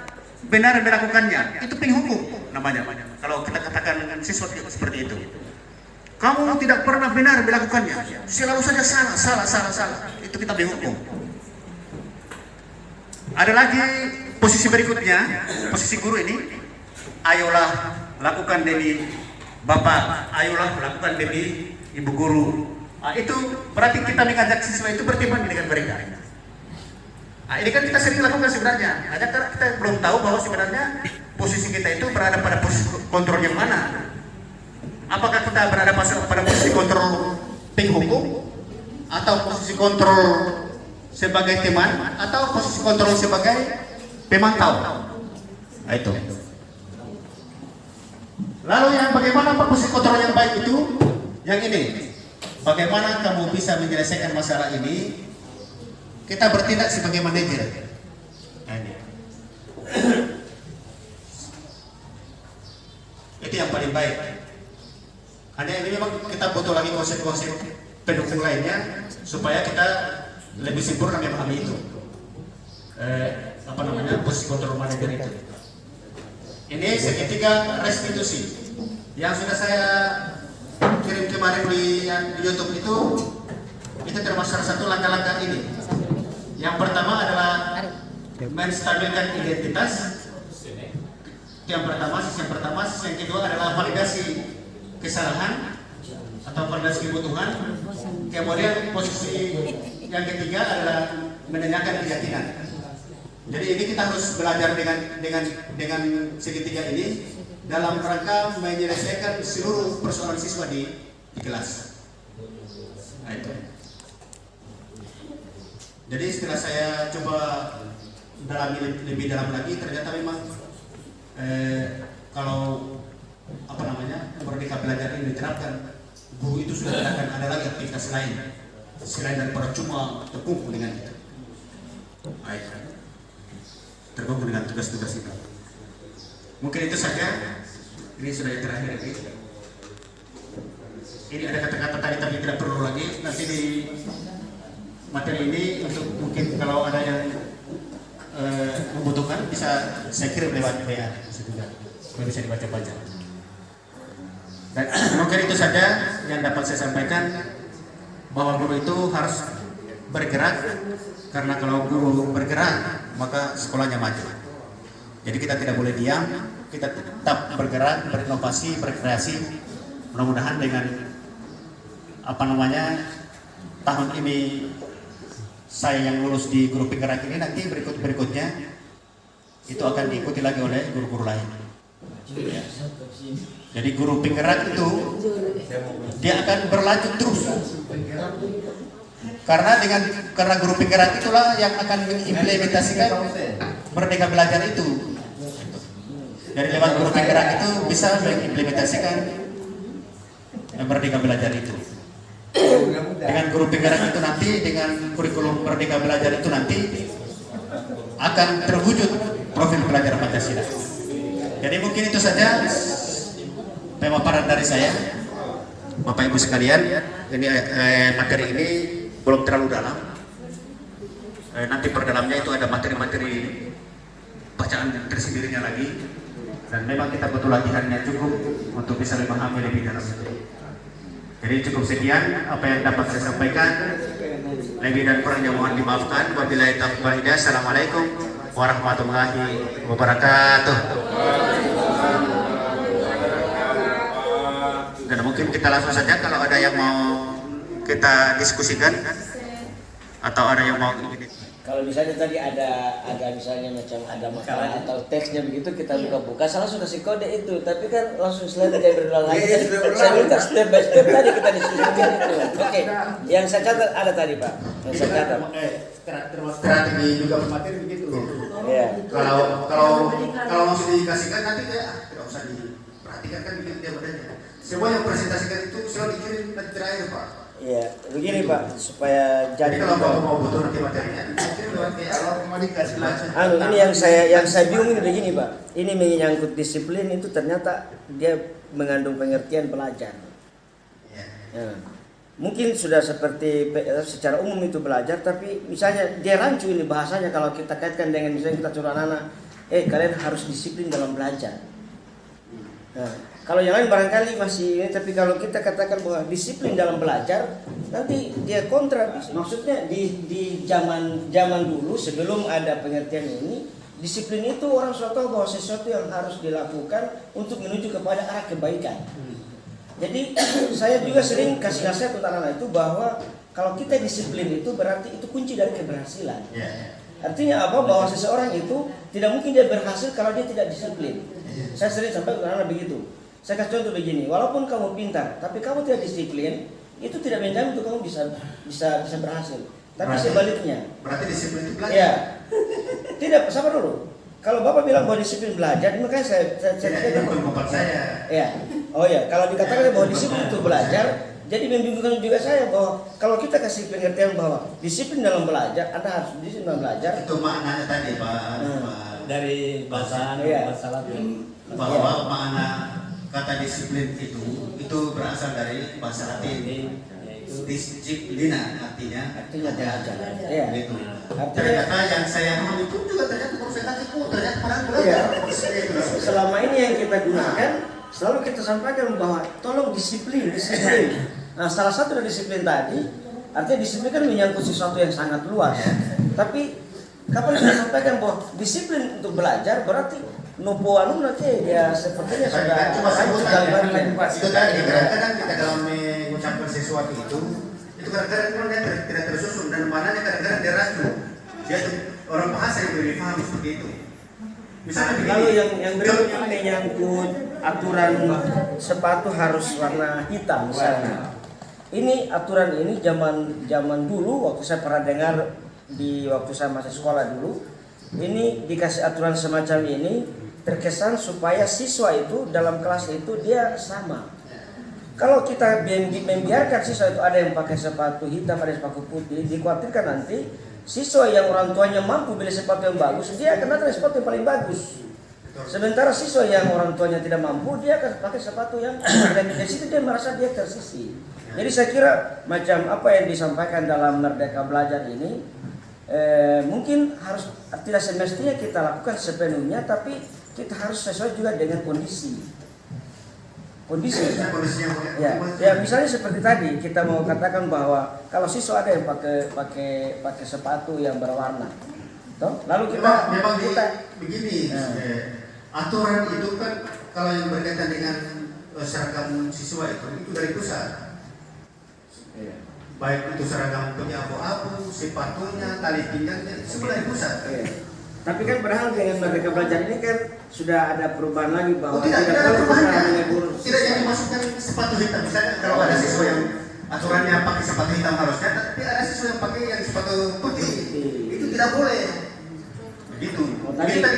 benar melakukannya. Itu penghukum namanya. Kalau kita katakan siswa seperti itu, kamu tidak pernah benar melakukannya. Selalu saja salah. Itu kita penghukum. Ada lagi posisi berikutnya, posisi guru ini. Ayolah lakukan demi Bapak, ayolah lakukan demi Ibu Guru. Itu berarti kita mengajak siswa itu berteman dengan mereka. Ini kan kita sering lakukan sebenarnya. Hanya karena kita belum tahu bahwa sebenarnya posisi kita itu berada pada posisi kontrol yang mana. Apakah kita berada pada posisi kontrol penghukum, atau posisi kontrol sebagai teman, atau posisi kontrol sebagai pemantau? Itu. Lalu yang bagaimana posisi kontrol yang baik itu? Yang ini. Bagaimana kamu bisa menyelesaikan masalah ini? Kita bertindak sebagai manajer. Ini. Itu yang paling baik. Hanya ini memang kita butuh lagi konsep-konsep pendukung lainnya supaya kita lebih sempurna memahami itu. Posisi kontrol manajer itu. Ini segitiga restitusi yang sudah saya kirim kemarin di YouTube itu termasuk salah satu langkah-langkah ini. Yang pertama adalah menstabilkan identitas. Itu yang pertama. Sisi yang pertama. Sisi yang kedua adalah validasi kesalahan atau validasi kebutuhan. Kemudian posisi yang ketiga adalah menanyakan keyakinan. Jadi ini kita harus belajar dengan segitiga ini dalam rangka menyelesaikan seluruh persoalan siswa di kelas. Nah, itu. Jadi setelah saya coba dalami lebih dalam lagi, ternyata memang kalau Merdeka Belajar ini diterapkan, guru itu sudah tidak akan ada lagi aktivitas lain selain daripada cuma terkumpul dengan itu. Baik, terkumpul dengan tugas-tugas itu. Mungkin itu saja. Ini sudah yang terakhir lagi. Ini ada kata-kata tadi tapi tidak perlu lagi. Nanti di materi ini untuk mungkin kalau ada yang membutuhkan bisa saya kirim lewat WA bisa dibaca-baca. Dan mungkin itu saja yang dapat saya sampaikan, bahwa guru itu harus bergerak, karena kalau guru bergerak maka sekolahnya maju. Jadi kita tidak boleh diam, kita tetap bergerak, berinovasi, berkreasi. Mudah-mudahan dengan tahun ini saya yang lulus di guru penggerak ini, nanti berikutnya itu akan diikuti lagi oleh guru-guru lain. Jadi guru penggerak itu dia akan berlanjut terus. Karena guru penggerak itulah yang akan mengimplementasikan Merdeka Belajar itu. Dari lewat guru penggerak itu bisa mengimplementasikan Merdeka Belajar itu. Dengan guru penggerak itu nanti, dengan kurikulum Merdeka Belajar itu nanti akan terwujud profil pelajar Pancasila. Jadi mungkin itu saja pemaparan dari saya, Bapak Ibu sekalian. Ini materi ini belum terlalu dalam. Nanti perdalamnya itu ada materi-materi bacaan tersendirinya lagi. Dan memang kita butuh latihannya cukup untuk bisa memahami lebih dalam. Jadi cukup sekian apa yang dapat saya sampaikan. Lebih dan kurangnya mohon dimaafkan. Wabillahi taufiq wal hidayah. Assalamualaikum warahmatullahi wabarakatuh. Dan mungkin kita langsung saja kalau ada yang mau kita diskusikan atau ada yang mau. Kalau misalnya tadi ada misalnya macam ada makalah atau teksnya begitu, kita buka-buka, saya langsung kasih kode itu. Tapi kan langsung selain kayak berulang lagi. Saya minta step by step tadi kita diskusikan itu. Oke, yang saya catat ada tadi Pak. Yang saya catat. Strategi juga materi begitu. Iya. Kalau langsung dikasihkan nanti dia tidak usah diperhatikan kan begitu dia badannya. Semua yang presentasikan itu selalu dikirim nanti terakhir Pak. Iya, begini Pak, supaya Jadi kalau Bapak mau butuh nanti materinya, mungkin lewat kalau mau dikasih langsung. ini yang saya bingung ini begini Pak. Ini menyangkut disiplin itu ternyata dia mengandung pengertian pelajar. Ya. Mungkin sudah seperti secara umum itu belajar, tapi misalnya dia rancu ini bahasanya kalau kita kaitkan dengan misalnya kita suruh anak-anak, kalian harus disiplin dalam belajar. Nah, kalau yang lain barangkali masih ini, tapi kalau kita katakan bahwa disiplin dalam belajar, nanti dia kontra. Maksudnya di zaman dulu sebelum ada pengertian ini, disiplin itu orang sudah tahu bahwa sesuatu yang harus dilakukan untuk menuju kepada arah kebaikan. Jadi saya juga sering kasih nasihat untuk anak-anak itu bahwa kalau kita disiplin itu berarti itu kunci dari keberhasilan. Artinya apa? Bahwa seseorang itu tidak mungkin dia berhasil kalau dia tidak disiplin. Saya sering sampai untuk anak-anak begitu. Saya kasih contoh begini, walaupun kamu pintar, tapi kamu tidak disiplin, itu tidak menjamin untuk kamu bisa berhasil. Tapi sebaliknya. Berarti disiplin itu belajar. Ya. Tidak, sabar dulu. Kalau Bapak bilang bahwa disiplin belajar, makanya saya bukan saya. Ya. Oh ya, kalau dikatakan bahwa disiplin itu belajar, jadi membingungkan juga saya bahwa kalau kita kasih pengertian bahwa disiplin dalam belajar, Anda harus disiplin dalam belajar. Itu maknanya tadi Pak. Dari bahasa Latin. Bahwa makna kata disiplin itu berasal dari bahasa Latin. Disiplina artinya belajar. Ya. Gitu. Artinya Ternyata yang saya paham itu juga ternyata prosentase ternyata padahal belajar. Selama ini yang kita gunakan selalu kita sampaikan bahwa tolong disiplin. Nah, salah satu dari disiplin tadi, artinya disiplin kan menyangkut sesuatu yang sangat luas. Tapi kapan kita sampaikan bahwa disiplin untuk belajar berarti nupo anu nanti ya sepertinya sudah cuma sebutan sudah itu tadi kadang-kadang kita dalam mengucapkan sesuatu itu kadang-kadang dia tidak tersusun dan mananya kadang-kadang dia ragu. Dia tuh orang bahasa yang lebih paham seperti itu. Misalnya begini, kalau yang berikutnya menyangkut aturan sepatu harus warna hitam misalnya. Ini aturan ini zaman dulu waktu saya pernah dengar di waktu saya masih sekolah dulu. Ini dikasih aturan semacam ini terkesan supaya siswa itu dalam kelas itu dia sama. Kalau kita membiarkan siswa itu ada yang pakai sepatu hitam, ada yang sepatu putih, dikhawatirkan nanti siswa yang orang tuanya mampu beli sepatu yang bagus, dia akan datang sepatu yang paling bagus. Sementara siswa yang orang tuanya tidak mampu, dia akan pakai sepatu yang dan di situ dia merasa dia tersisih. Jadi saya kira macam apa yang disampaikan dalam Merdeka Belajar ini mungkin harus tidak semestinya kita lakukan sepenuhnya, tapi kita harus sesuai juga dengan kondisi. Ya misalnya seperti tadi kita mau katakan bahwa kalau siswa ada yang pakai sepatu yang berwarna, toh? Lalu kita begini, aturan itu kan kalau yang berkaitan dengan seragam siswa itu dari pusat. Baik itu seragam punya abu-abu, sepatunya, tali pinggangnya, semua dari pusat. Tapi kan padahal dengan Merdeka Belajar ini kan sudah ada perubahan lagi bahwa tidak ada perubahannya. Tidak yang dimasukkan sepatu hitam. Misalnya kalau ada siswa yang aturannya pakai sepatu hitam harusnya, tapi ada siswa yang pakai yang sepatu putih, itu tidak boleh. Begitu. Kita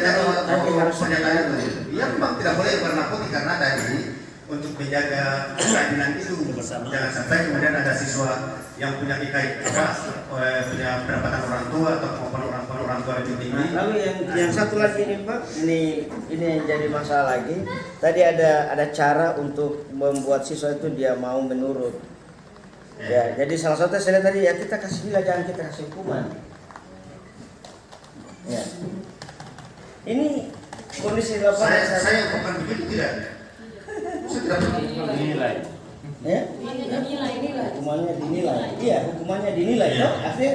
harus pernyataan itu. Iya memang tidak boleh warna putih karena tadi untuk menjaga keadilan itu. Jangan sampai kemudian ada siswa yang punya punya pendapatan orang tua atau kemampuan orang tua lebih tinggi. Lalu yang satu lagi ini Pak, ini yang jadi masalah lagi. Tadi ada cara untuk membuat siswa itu dia mau menurut. Ya, jadi salah satu saya lihat tadi ya kita kasih nilai, jangan kita kasih hukuman. Ya. Ini kondisi lapangan. Saya bukan begitu tidak. Saya tidak Dinilai. Ya? Hukumannya dinilai. Iya, hukumannya dinilai. Ya? Artinya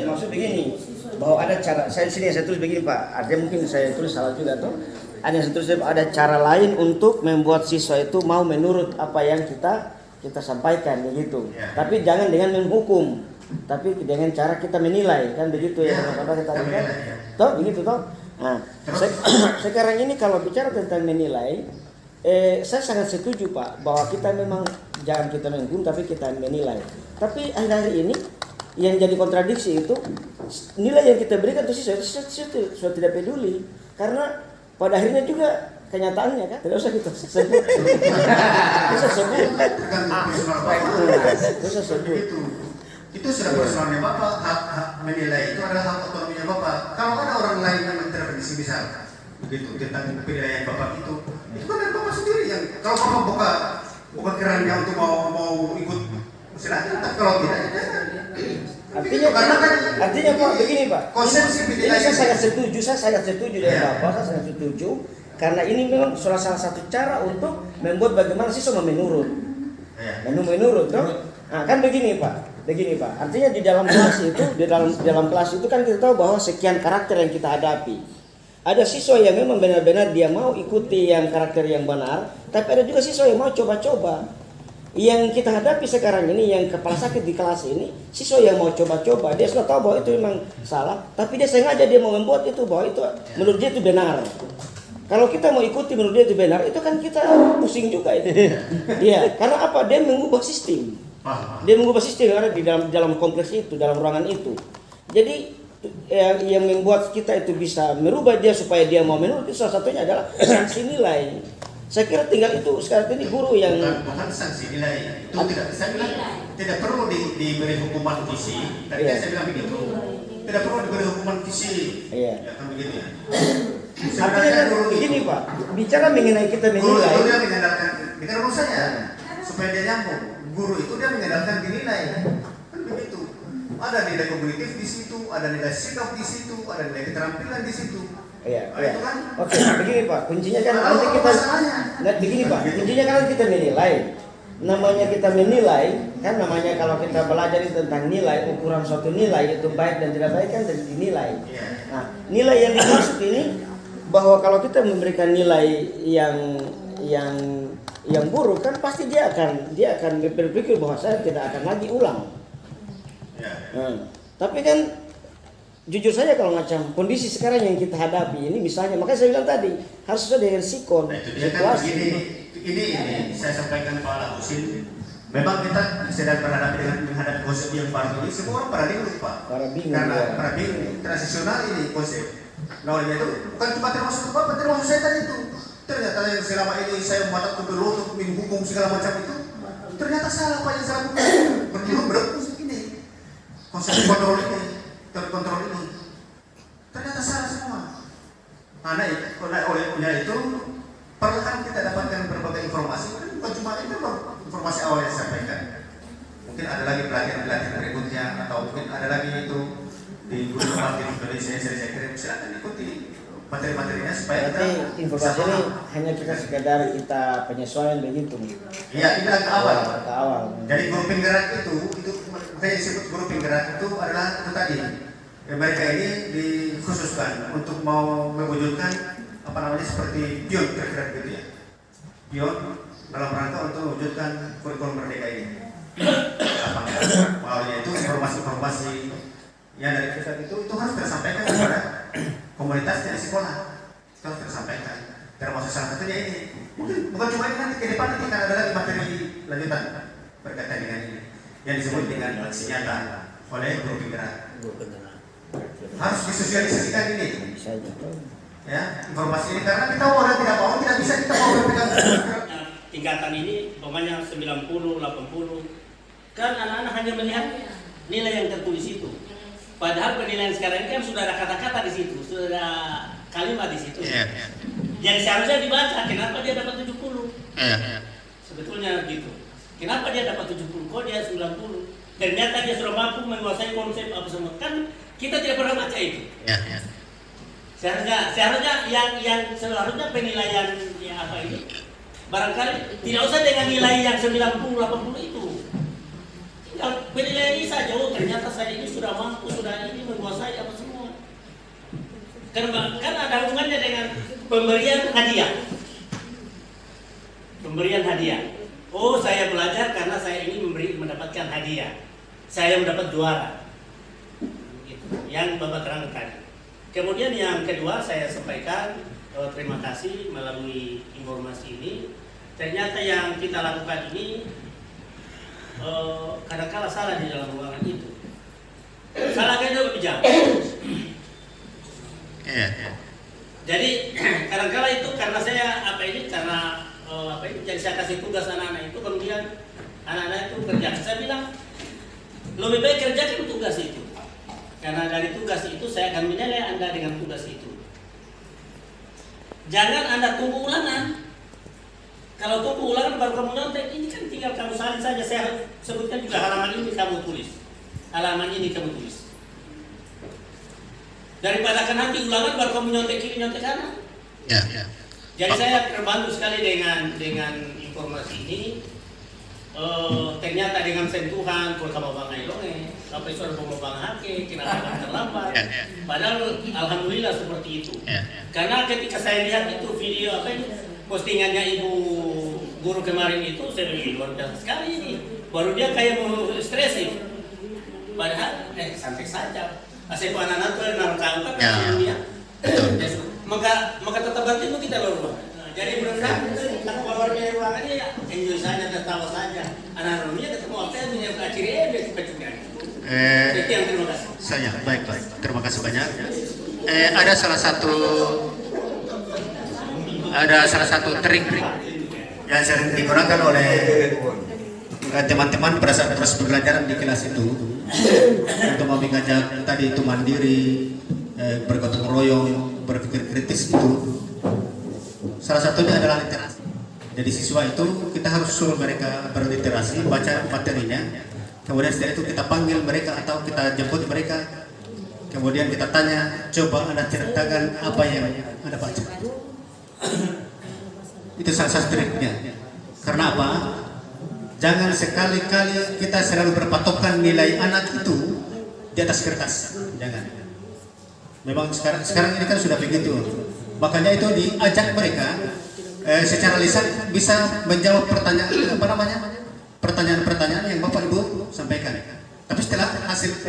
maksud begini, bahwa ada cara. Saya tulis begini Pak. Artinya mungkin saya tulis salah juga tuh. Ada cara lain untuk membuat siswa itu mau menurut apa yang kita sampaikan begitu. Ya. Tapi jangan dengan menghukum, tapi dengan cara kita menilai, kan begitu ya. Kita kan. Toh begitu toh. Nah, sekarang ini kalau bicara tentang menilai, saya sangat setuju Pak bahwa kita memang jangan kita menghukum tapi kita menilai. Tapi akhir-akhir ini yang jadi kontradiksi itu nilai yang kita berikan itu siswa sudah tidak peduli karena pada akhirnya juga kenyataannya kan tidak usah kita sebut. Bisa sebut. Itu sudah persoalannya Bapak, hak menilai itu adalah hak otonominya Bapak. Kalau ada orang lain yang intervensi misal begitu tentang penilaian Bapak itu kan dari Bapak sendiri yang kalau Bapak buka kerannya untuk mau ikut silakan, tapi kalau tidak artinya Pak begini Pak. Ini saya sangat setuju dengan Bapak, saya sangat setuju karena ini memang salah satu cara untuk membuat bagaimana siswa menurut. Menurut toh? Nah, kan begini Pak. Artinya di dalam kelas itu, di dalam kelas itu kan kita tahu bahwa sekian karakter yang kita hadapi. Ada siswa yang memang benar-benar dia mau ikuti yang karakter yang benar, tapi ada juga siswa yang mau coba-coba. Yang kita hadapi sekarang ini, yang kepala sakit di kelas ini, siswa yang mau coba-coba, dia sudah tahu bahwa itu memang salah, tapi dia sengaja dia mau membuat itu bahwa itu menurut dia itu benar. Kalau kita mau ikuti menurut dia itu benar, itu kan kita pusing juga itu. Iya, karena apa? Dia mengubah sistem. Dia mengubah sistem karena di dalam kompleks itu, dalam ruangan itu. Jadi yang membuat kita itu bisa merubah dia supaya dia mau menurut itu salah satunya adalah sanksi nilai. Saya kira tinggal itu sekarang ini guru yang bukan sanksi nilai itu saya bilang tidak perlu diberi hukuman fisik. Tadi saya bilang begitu. Tidak perlu diberi hukuman fisik. Iya. Ya kan begitu ya. Artinya kan begini Pak, bicara mengenai kita menilai. Guru dia mengandalkan, dengan menurut saya supaya dia nyambung. Guru itu dia mengandalkan dinilai. Kan begitu. Ada nilai kognitif di situ, ada nilai sikap di situ, ada nilai keterampilan di situ. Iya. Itu kan. Oke, begini Pak, kuncinya kan nanti kita begini Pak, kuncinya kan kita menilai. Namanya kita menilai, kan namanya kalau kita belajar tentang nilai, ukuran suatu nilai itu baik dan tidak baik kan dari dinilai. Nah, nilai yang dimaksud ini bahwa kalau kita memberikan nilai yang buruk kan pasti dia akan berpikir bahwa saya tidak akan lagi ulang. Tapi kan jujur saja kalau macam kondisi sekarang yang kita hadapi ini misalnya, makanya saya bilang tadi harus sesuai dengan sikon situasi. Ini saya sampaikan Pak Lahusin. Memang kita sedang berhadapan dengan menghadapi konsep yang baru ini. Semua orang pada bingung Pak. Karena bingung transisional ini konsep. Nah oleh itu bukan cuma termasuk Bapak, termasuk saya tadi itu. Ternyata yang selama ini saya membuat berlutut menghukum segala macam itu ternyata salah Pak yang saya lakukan. Berlutut ini konsep kontrol ini, terkontrol ini ternyata salah semua. Oleh itu perlahan kita dapatkan berbagai informasi. Bukan cuma itu informasi awal yang saya sampaikan. Mungkin ada lagi pelatihan berikutnya atau mungkin ada lagi itu di Gunung Merapi Indonesia saya kirim, silakan ikuti materi-materinya supaya berarti informasi ini hanya sekedar kita penyesuaian begitu. Iya, ini ke awal. Jadi guru penggerak itu makanya disebut guru penggerak itu adalah itu tadi. Mereka ini dikhususkan untuk mau mewujudkan seperti pion kira-kira gitu ya. Pion dalam rangka untuk mewujudkan kurikulum merdeka ini. Awalnya itu informasi-informasi yang dari pusat itu harus tersampaikan kepada komunitas di sekolah. Itu harus tersampaikan. Termasuk salah satunya ini. Bukan cuma ini, nanti ke depan nanti akan ada lagi materi lanjutan berkaitan dengan ini yang disebut dengan aksi nyata oleh guru penggerak. Harus disosialisasikan ini. Ya, informasi ini karena kita orang tidak mau, tidak bisa kita mau berpegang. Tingkatan ini umpamanya 90, 80 kan anak-anak hanya melihat nilai yang tertulis itu. Padahal penilaian sekarang ini kan sudah ada kata-kata di situ, sudah ada kalimat di situ. Jadi seharusnya dibaca kenapa dia dapat 70. Sebetulnya gitu. Kenapa dia dapat 70? Kok dia 90? Ternyata dia sudah mampu menguasai konsep apa semua. Kan kita tidak pernah baca itu. Seharusnya yang seharusnya penilaian yang apa ini barangkali tidak usah dengan nilai yang 90 80 itu. Tinggal penilaian ini saja. Oh ternyata saya ini sudah mampu, sudah ini menguasai apa semua. Kan ada hubungannya dengan pemberian hadiah. Pemberian hadiah. Oh saya belajar karena saya ini mendapatkan hadiah. Saya mendapat juara. Gitu. Yang Bapak terangkan tadi. Kemudian yang kedua saya sampaikan terima kasih melalui informasi ini. Ternyata yang kita lakukan ini kadang-kala salah di dalam ruangan itu. Salahnya juga lebih jauh. Jadi kadang-kala itu karena saya jadi saya kasih tugas anak-anak itu, kemudian anak-anak itu kerja. Saya bilang lebih baik kerjakan tugas itu. Karena dari tugas itu saya akan menilai Anda dengan tugas itu. Jangan Anda tunggu ulangan. Kalau tunggu ulangan baru kamu nyontek, ini kan tinggal kamu salin saja. Saya sebutkan juga halaman ini kamu tulis. Halaman ini kamu tulis. Daripada kan nanti ulangan baru kamu nyontek kiri nyontek kanan. Jadi saya terbantu sekali dengan informasi ini. Ternyata dengan sentuhan kalau Bang Ailonge sampai suara Bang Hake kenapa terlambat. Padahal alhamdulillah seperti itu. Karena ketika saya lihat itu video postingannya ibu guru kemarin itu, saya bilang luar biasa sekali ini. Baru dia kayak mau stresif. Padahal santai saja. Asal anak-anak tuh narkaukan dia. Maka tetap ganti itu kita luar. Jadi benar-benar kita keluar dari ruangan ini ya enjoy saja, tertawa saja. Anak-anak ini ketemu apa yang punya ciri dia suka-suka. Sekian, terima kasih. Saya baik. Terima kasih banyak. Ada salah satu trik yang sering digunakan oleh teman-teman pada saat proses pembelajaran di kelas itu untuk mengajak tadi itu mandiri, bergotong royong, berpikir kritis itu. Salah satunya adalah literasi. Jadi siswa itu kita harus suruh mereka berliterasi, baca materinya. Kemudian setelah itu kita panggil mereka atau kita jemput mereka. Kemudian kita tanya, coba Anda ceritakan apa yang Anda baca. Itu salah satu triknya. Karena apa? Jangan sekali-kali kita selalu berpatokan nilai anak itu di atas kertas. Jangan. Memang sekarang ini kan sudah begitu. Makanya itu diajak mereka secara lisan bisa menjawab pertanyaan-pertanyaan yang Bapak Ibu sampaikan. Tapi setelah hasil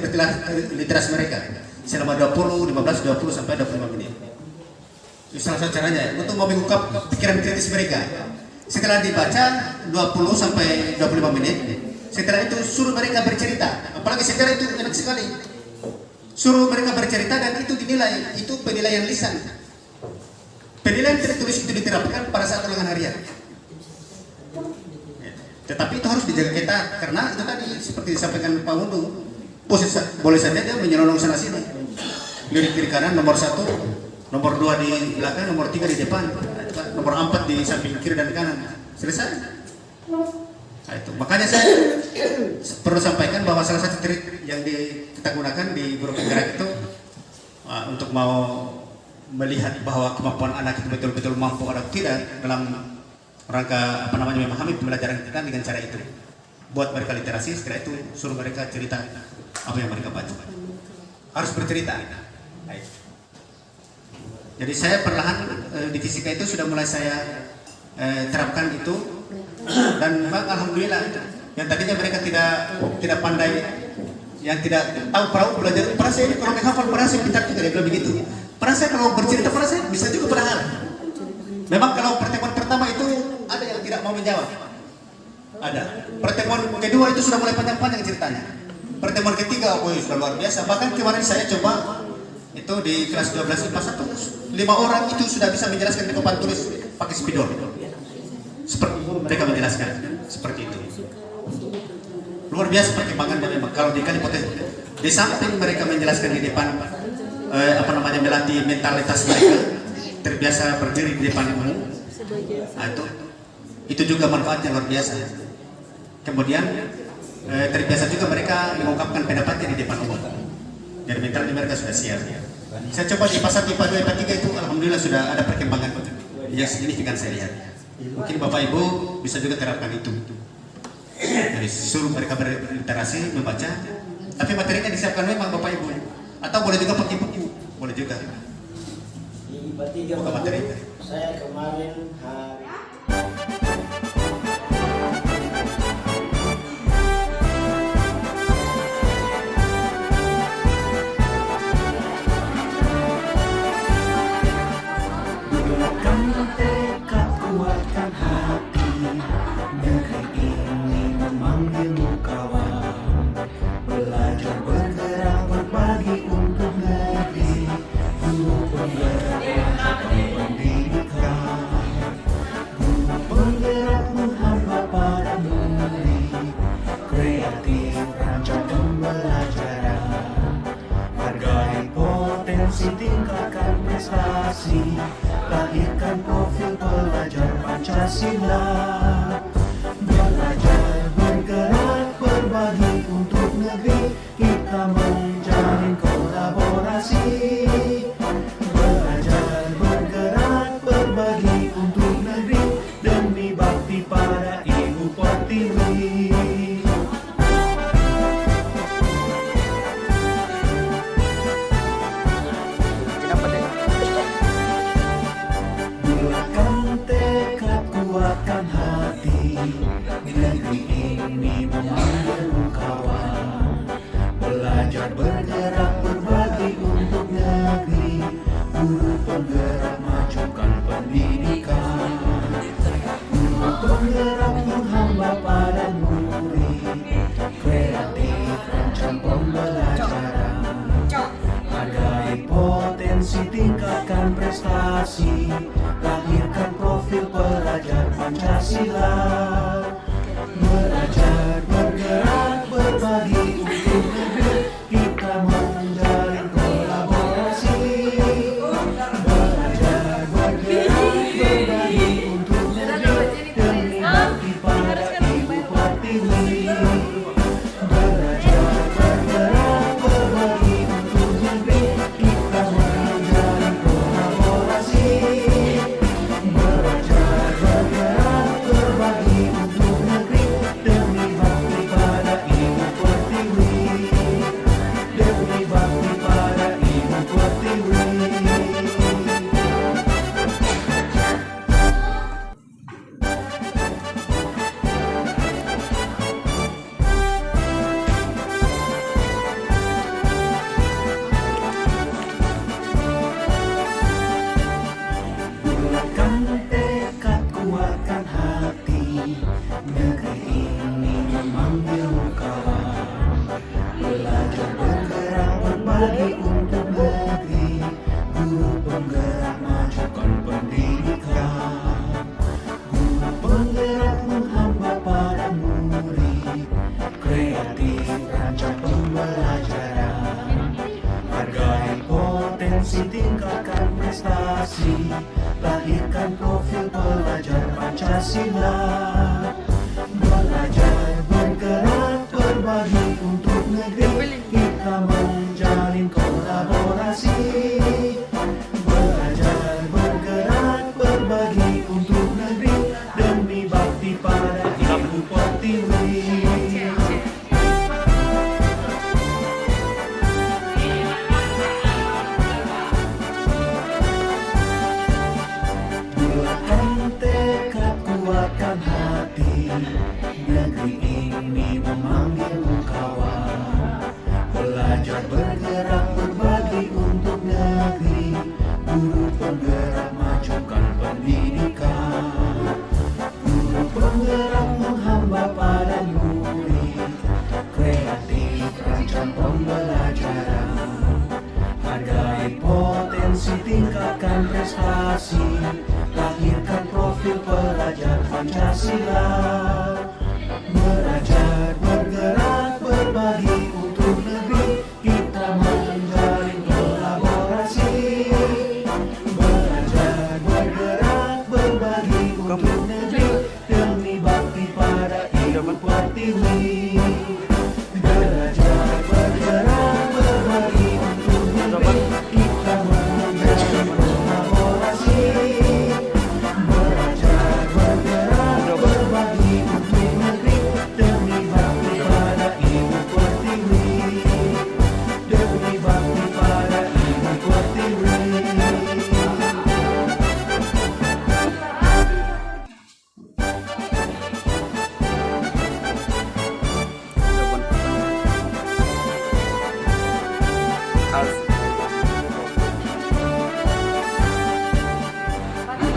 literasi mereka selama 20 sampai 25 menit. Itu salah satu caranya untuk mengungkap pikiran kritis mereka. Setelah dibaca 20 sampai 25 menit, setelah itu suruh mereka bercerita. Apalagi setelah itu enak sekali. Suruh mereka bercerita dan itu dinilai, itu penilaian lisan. Penilaian tertulis itu diterapkan pada saat ulangan harian. Tetapi itu harus dijaga ketat karena itu tadi seperti disampaikan Pak Mundu, boleh saja dia menyelonong sana sini. Lirik kiri kanan nomor 1, nomor 2 di belakang, nomor 3 di depan, nomor 4 di samping kiri dan kanan. Selesai. Nah, itu. Makanya saya perlu sampaikan bahwa salah satu trik yang kita gunakan di guru penggerak itu untuk mau melihat bahwa kemampuan anak itu betul-betul mampu atau tidak dalam rangka memahami pembelajaran kita dengan cara itu. Buat mereka literasi, setelah itu suruh mereka cerita apa yang mereka baca. Harus bercerita. Baik. Jadi saya perlahan di fisika itu sudah mulai saya terapkan itu. Dan memang alhamdulillah yang tadinya mereka tidak pandai, yang tidak tahu perahu belajar perasa ini kalau menghafal perasa pintar juga dia bilang begitu. Perasa kalau bercerita perasa bisa juga padahal. Memang kalau pertemuan pertama itu ada yang tidak mau menjawab. Ada. Pertemuan kedua itu sudah mulai panjang-panjang ceritanya. Pertemuan ketiga sudah luar biasa. Bahkan kemarin saya coba itu di kelas 12 IPA 1 5 orang itu sudah bisa menjelaskan di papan tulis pakai spidol. Seperti mereka menjelaskan seperti itu. Luar biasa perkembangannya memang. Kalau dikali potensi di samping mereka menjelaskan di depan melatih mentalitas mereka terbiasa berdiri di depan umum. Nah, itu juga manfaatnya luar biasa. Kemudian terbiasa juga mereka mengungkapkan pendapatnya di depan umum. Jadi mentalnya mereka sudah siap. Saya coba di IPA 1, IPA 2, IPA 3 itu alhamdulillah sudah ada perkembangan yang signifikan saya lihat. Mungkin Bapak Ibu bisa juga terapkan itu. Jadi suruh mereka berinteraksi, membaca, tapi materinya disiapkan memang Bapak Ibu. Atau boleh juga pakai buku, boleh juga. Buka materi. Saya kemarin hari kuatkan hati, negeri ini memanggilmu kawan. Belajar bergerak berbagi untuk negeri, guru penggerak pendidikan. Guru penggerakmu hamba pada murid, kreatif rancang pembelajaran. Hargai potensi, tingkatkan prestasi, lahirkan profil pelajar Pancasila. Belajar bergerak berbagi untuk negeri, kita menjalin kolaborasi. Belajar bergerak berbagi untuk negeri, demi bakti pada Ibu Pertiwi. Kuatkan hati, negeri ini memanggilmu kawan. Belajar bergerak berbagi untuk negeri, guru penggerak majukan pendidikan. Guru penggerak menghamba pada murid, kreatif rancang pembelajaran. Hargai potensi, tingkatkan prestasi, lahirkan profil pelajar Pancasila. Belajar bergerak berbagi untuk negeri, kita menjalin kolaborasi. Belajar bergerak berbagi untuk negeri, demi bakti pada Ibu Pertiwi. Belajar bergerak berbagi untuk negeri, kita menjalin kolaborasi. Belajar bergerak berbagi untuk tingkatkan prestasi, lahirkan profil pelajar Pancasila. Belajar, bergerak, berbagi untuk negeri, kita menjalin kolaborasi. Belajar, bergerak, berbagi untuk negeri, demi bakti pada Ibu Pertiwi. Bulatkan tekad, kuatkan hati, negeri ini memanggilmu kawan. Belajar, bergerak, berbagi untuk negeri, guru penggerak majukan pendidikan. Guru penggerak menghamba pada murid, kreatif rancang pembelajaran. Hargai potensi, tingkatkan prestasi, lahirkan profil pelajar Pancasila. Belajar, bergerak, berbagi untuk negeri, kita menjalin kolaborasi. Belajar, bergerak, berbagi untuk negeri, demi bakti pada Ibu Pertiwi. Belajar, bergerak, berbagi untuk negeri, kita menjalin kolaborasi. Belajar, bergerak, berbagi untuk negeri, demi bakti pada Ibu Pertiwi. Demi bakti pada Ibu Pertiwi.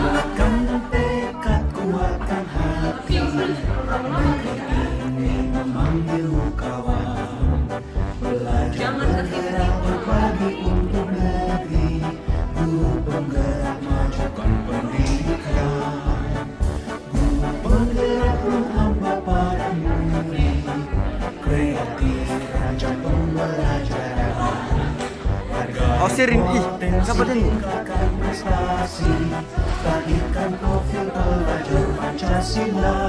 Bulatkan tekad, kuatkan hati, negeri ini memanggilmu kawan. Belajar, bergerak, berbagi untuk negeri, guru penggerak majukan pendidikan. Guru penggerak menghamba pada murid, kreatif rancang pembelajaran. Oh, Sirin, ih, siapa tadi? Tingkatkan prestasi, lahirkan profil pelajar Pancasila.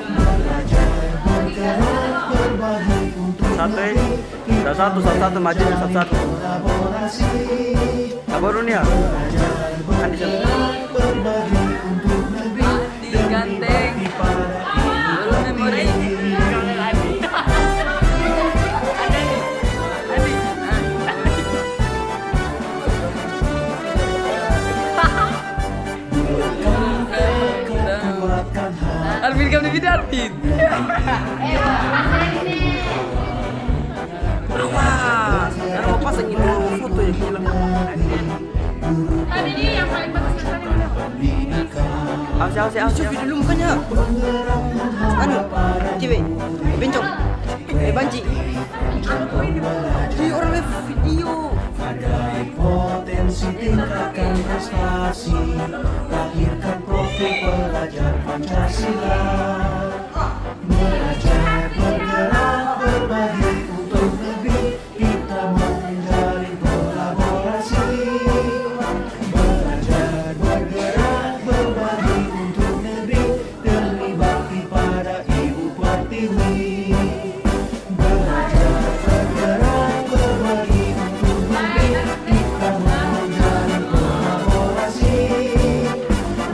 Belajar, bergerak, berbagi untuk Satu, negeri, kita satu-satu, maju, menjalin satu-satu. kolaborasi. Apa baru nih ya? Belajar, bergerak, berbagi untuk negeri, demi bakti pada Ibu Pertiwi. Bulatkan tekad, kuatkan hati, Arvin, kamu di video Arvin. Wah, sekarang mau pasang itu foto yang gila. Tadi ini yang paling bagus kan tadi. Awas, video dulu mukanya. Anu, cewek, bencong, banci. Di orang live video. hargai potensi, tingkatkan prestasi, lahirkan profil pelajar Pancasila. Belajar, bergerak, berbagi untuk negeri, kita menjalin kolaborasi. Belajar, bergerak, berbagi untuk negeri, demi bakti pada Ibu Pertiwi. Belajar, bergerak, berbagi untuk negeri, kita menjalin kolaborasi.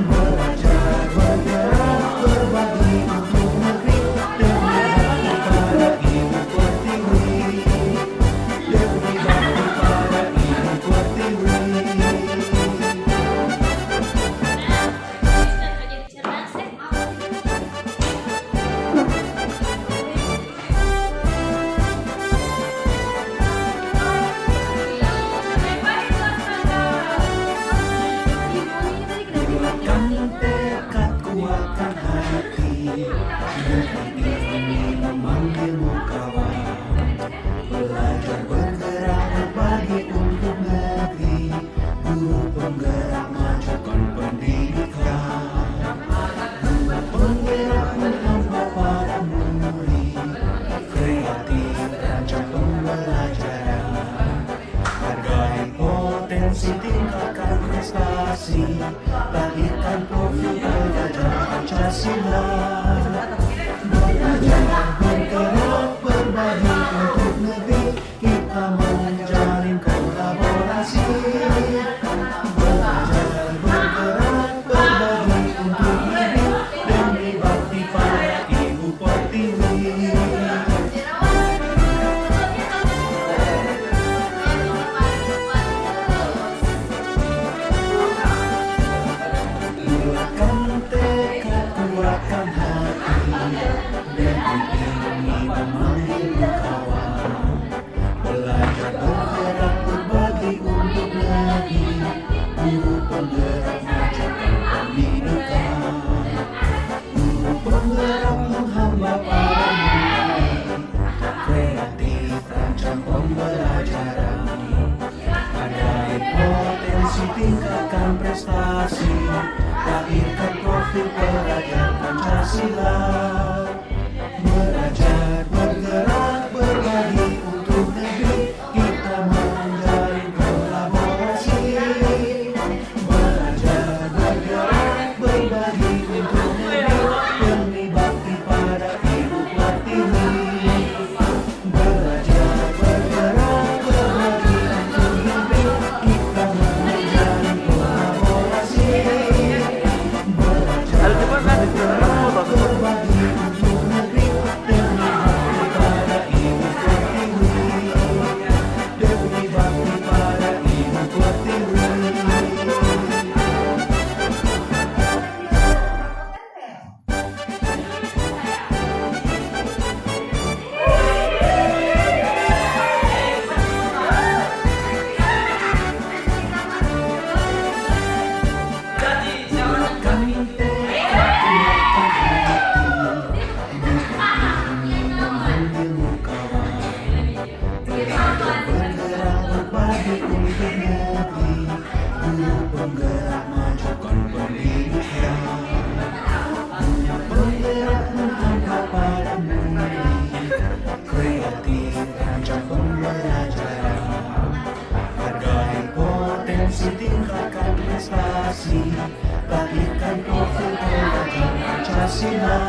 Belajar, bergerak, berbagi potensi, tingkatkan prestasi, lahirkan profil pelajar Pancasila. Belajar, bergerak, berbagi untuk negeri, kita menjalin kolaborasi. Belajar, bergerak, berbagi untuk negeri, demi bakti para Ibu Pertiwi. Kuatkan tekad, kuatkan hati, negeri ini memanggil kawan. Belajar, bergerak, berbagi untuk negeri, guru penggerak majukan pendidikan. Guru penggerak menghamba para murid, kreatif rancang pembelajaran. Ada potensi, tingkatkan prestasi, lahirkan profil pelajar Pancasila. Belajar, bergerak, berbagi untuk negeri, kita menjalin kolaborasi. Belajar, bergerak, berbagi untuk negeri, demi bakti pada Ibu Pertiwi. Belajar, bergerak, berbagi untuk negeri, kita menjalin kolaborasi. Belajar, bergerak, berbagi untuk negeri, demi bakti pada Ibu Pertiwi. Demi bakti pada Ibu Pertiwi. Kami tekad, kuatkan hati, mengambilmu kawan. Belajar, bergerak, berbagi untuk negeri, guru penggerak majukan pendidikan. Guru penggerak menghamba pada murid, kreatif rancang pembelajaran. Hargai potensi, tingkatkan prestasi, lahirkan profil pelajar Pancasila.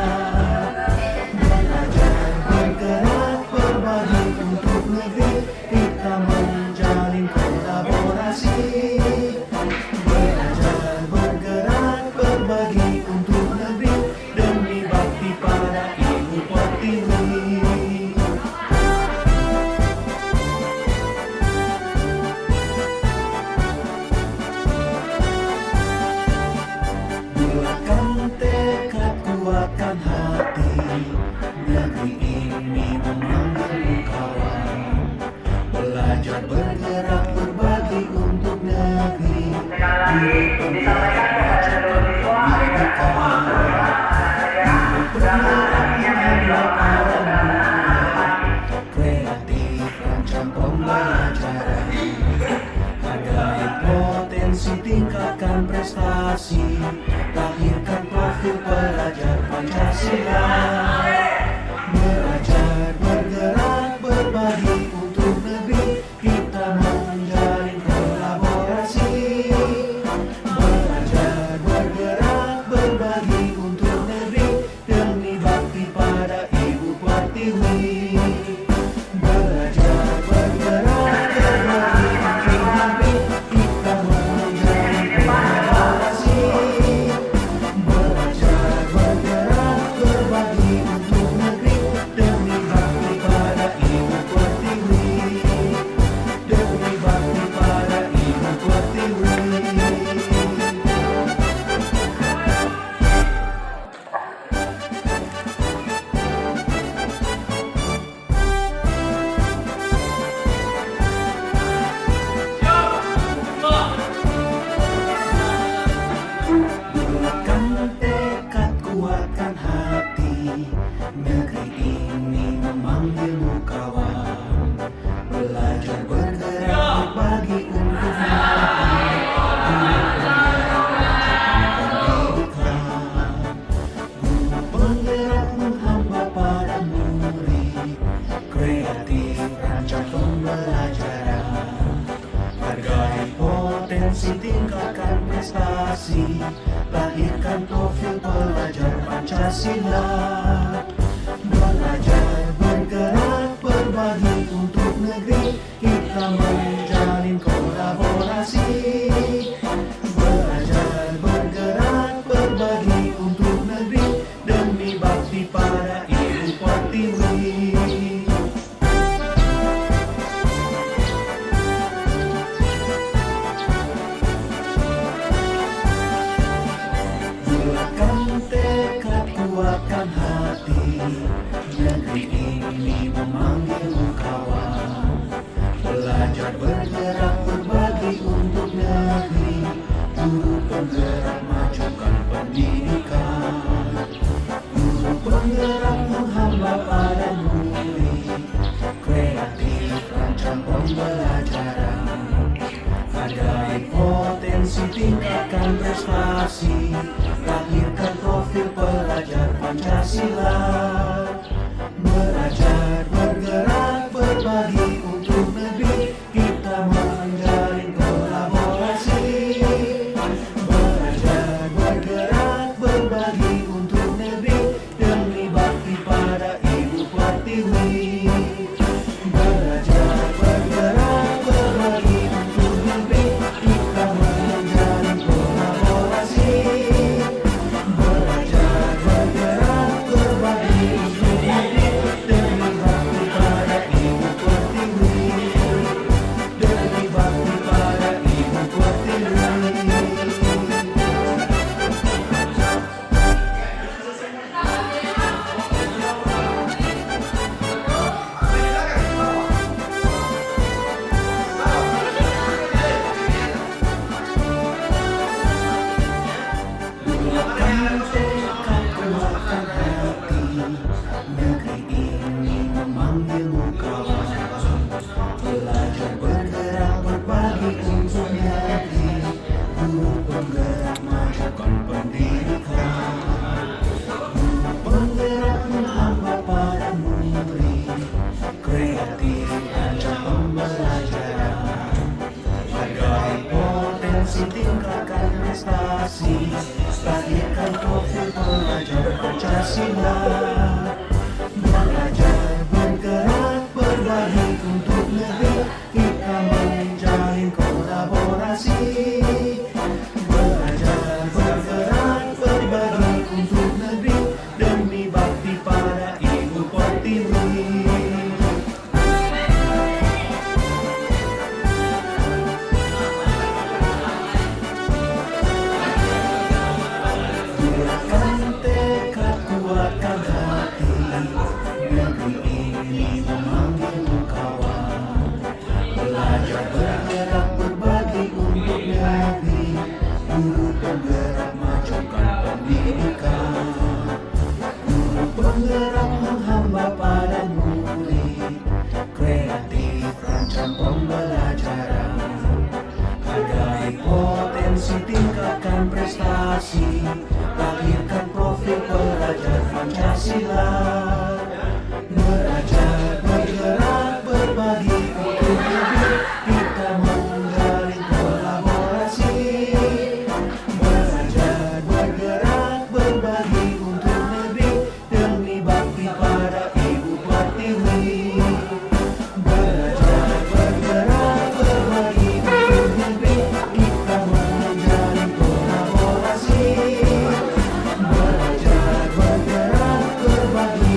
Belajar, bergerak, berbagi untuk negeri, kita menjalin kolaborasi. Belajar, bergerak, berbagi untuk negeri, demi bakti pada Ibu Pertiwi. Kuatkan tekad, kuatkan hati, negeri ini memanggil kawan. Belajar, bergerak, berbagi untuk negeri, guru penggerak majukan pendidikan. Guru penggerak menghamba para murid, kreatif rancang pembelajaran. Hargai potensi, tingkatkan prestasi, lahirkan profil pelajar Pancasila. Belajar, bergerak, berbagi untuk negeri, kita menjalin kolaborasi. Belajar, bergerak, berbagi untuk negeri, demi bakti pada Ibu Pertiwi. Belajar, bergerak, berbagi untuk negeri, kita menjalin kolaborasi. Belajar, bergerak, berbagi potensi, tingkatkan prestasi, lahirkan profil pelajar Pancasila. Belajar, bergerak, berbagi untuk negeri, kita menjalin kolaborasi. Belajar, bergerak, berbagi untuk negeri, demi bakti pada Ibu Pertiwi. Bulatkan tekad, kuatkan hati, negeri ini memanggilmu kawan. Belajar, bergerak, berbagi untuk negeri, guru penggerak majukan pendidikan. Guru penggerak menghamba pada murid, kreatif rancang pembelajaran. Hargai potensi, tingkatkan prestasi, lahirkan profil pelajar Pancasila. Belajar, bergerak, berbagi untuk negeri, kita menjalin kolaborasi. Belajar, bergerak, berbagi untuk negeri, demi bakti pada Ibu Pertiwi. Belajar, bergerak, berbagi untuk negeri, kita menjalin kolaborasi. Belajar, bergerak, berbagi untuk negeri, demi bakti pada Ibu Pertiwi. Demi bakti pada Ibu Pertiwi. Bulatkan tekad, kuatkan hati, negeri ini memanggilmu kawan. Belajar, bergerak, berbagi untuk negeri, guru penggerak majukan pendidikan. Guru penggerak menghamba pada murid, kreatif rancang pembelajaran. Hargai potensi, tingkatkan prestasi, lahirkan profil pelajar Pancasila. Belajar, bergerak, berbagi untuk negeri, kita menjalin kolaborasi. Belajar, bergerak, berbagi untuk negeri, demi bakti pada Ibu Pertiwi. Bulatkan tekad, kuatkan hati, negeri ini memanggilmu kawan. Belajar, bergerak, berbagi untuk negeri, guru penggerak majukan pendidikan. Guru penggerak menghamba pada murid, kreatif rancang pembelajaran. Hargai potensi, tingkatkan prestasi, lahirkan profil pelajar Pancasila. Belajar, bergerak, berbagi untuk negeri, kita menjalin kolaborasi. Belajar, bergerak, berbagi untuk negeri, demi bakti pada Ibu Pertiwi. Belajar, bergerak, berbagi untuk negeri, kita menjalin kolaborasi. Belajar, bergerak, berbagi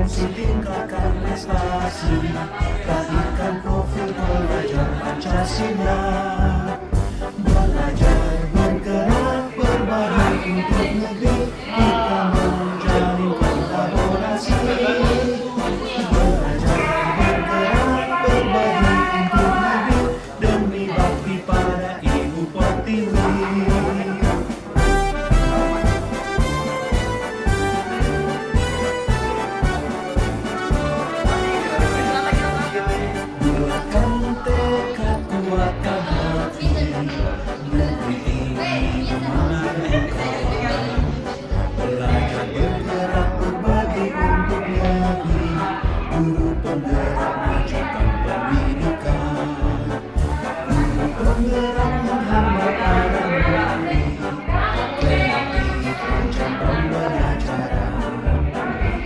berpotensi tingkatkan prestasi, lahirkan profil pelajar Pancasila. Belajar bergerak berbagi untuk negeri, kita menjalin kolaborasi. Belajar bergerak berbagi untuk negeri, demi bakti pada Ibu Pertiwi. Buatkan tekad, kuatkan hati, negeri ini memanggil kawan. Belajar bergerak berbagi untuk negeri, guru penggerak majukan pendidikan. Guru penggerak menghambat para murid, kreatif rancang pembelajaran.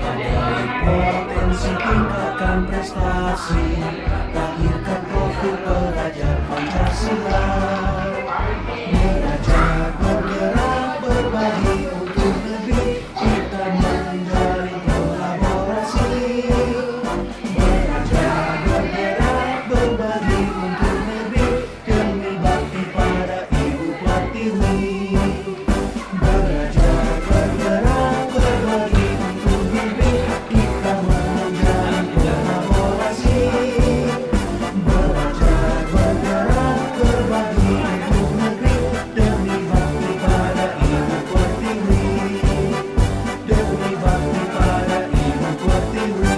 Pandai potensi tingkatkan prestasi, lahirkan profil pelajar Pancasila. Belajar bergerak berbagi untuk negeri, kita menjalin kolaborasi. Belajar bergerak berbagi untuk negeri, demi bakti pada Ibu Pertiwi. Belajar bergerak berbagi untuk negeri, kita menjalin kolaborasi. Belajar bergerak berbagi untuk negeri, demi bakti pada Ibu Pertiwi. Demi bakti pada Ibu Pertiwi.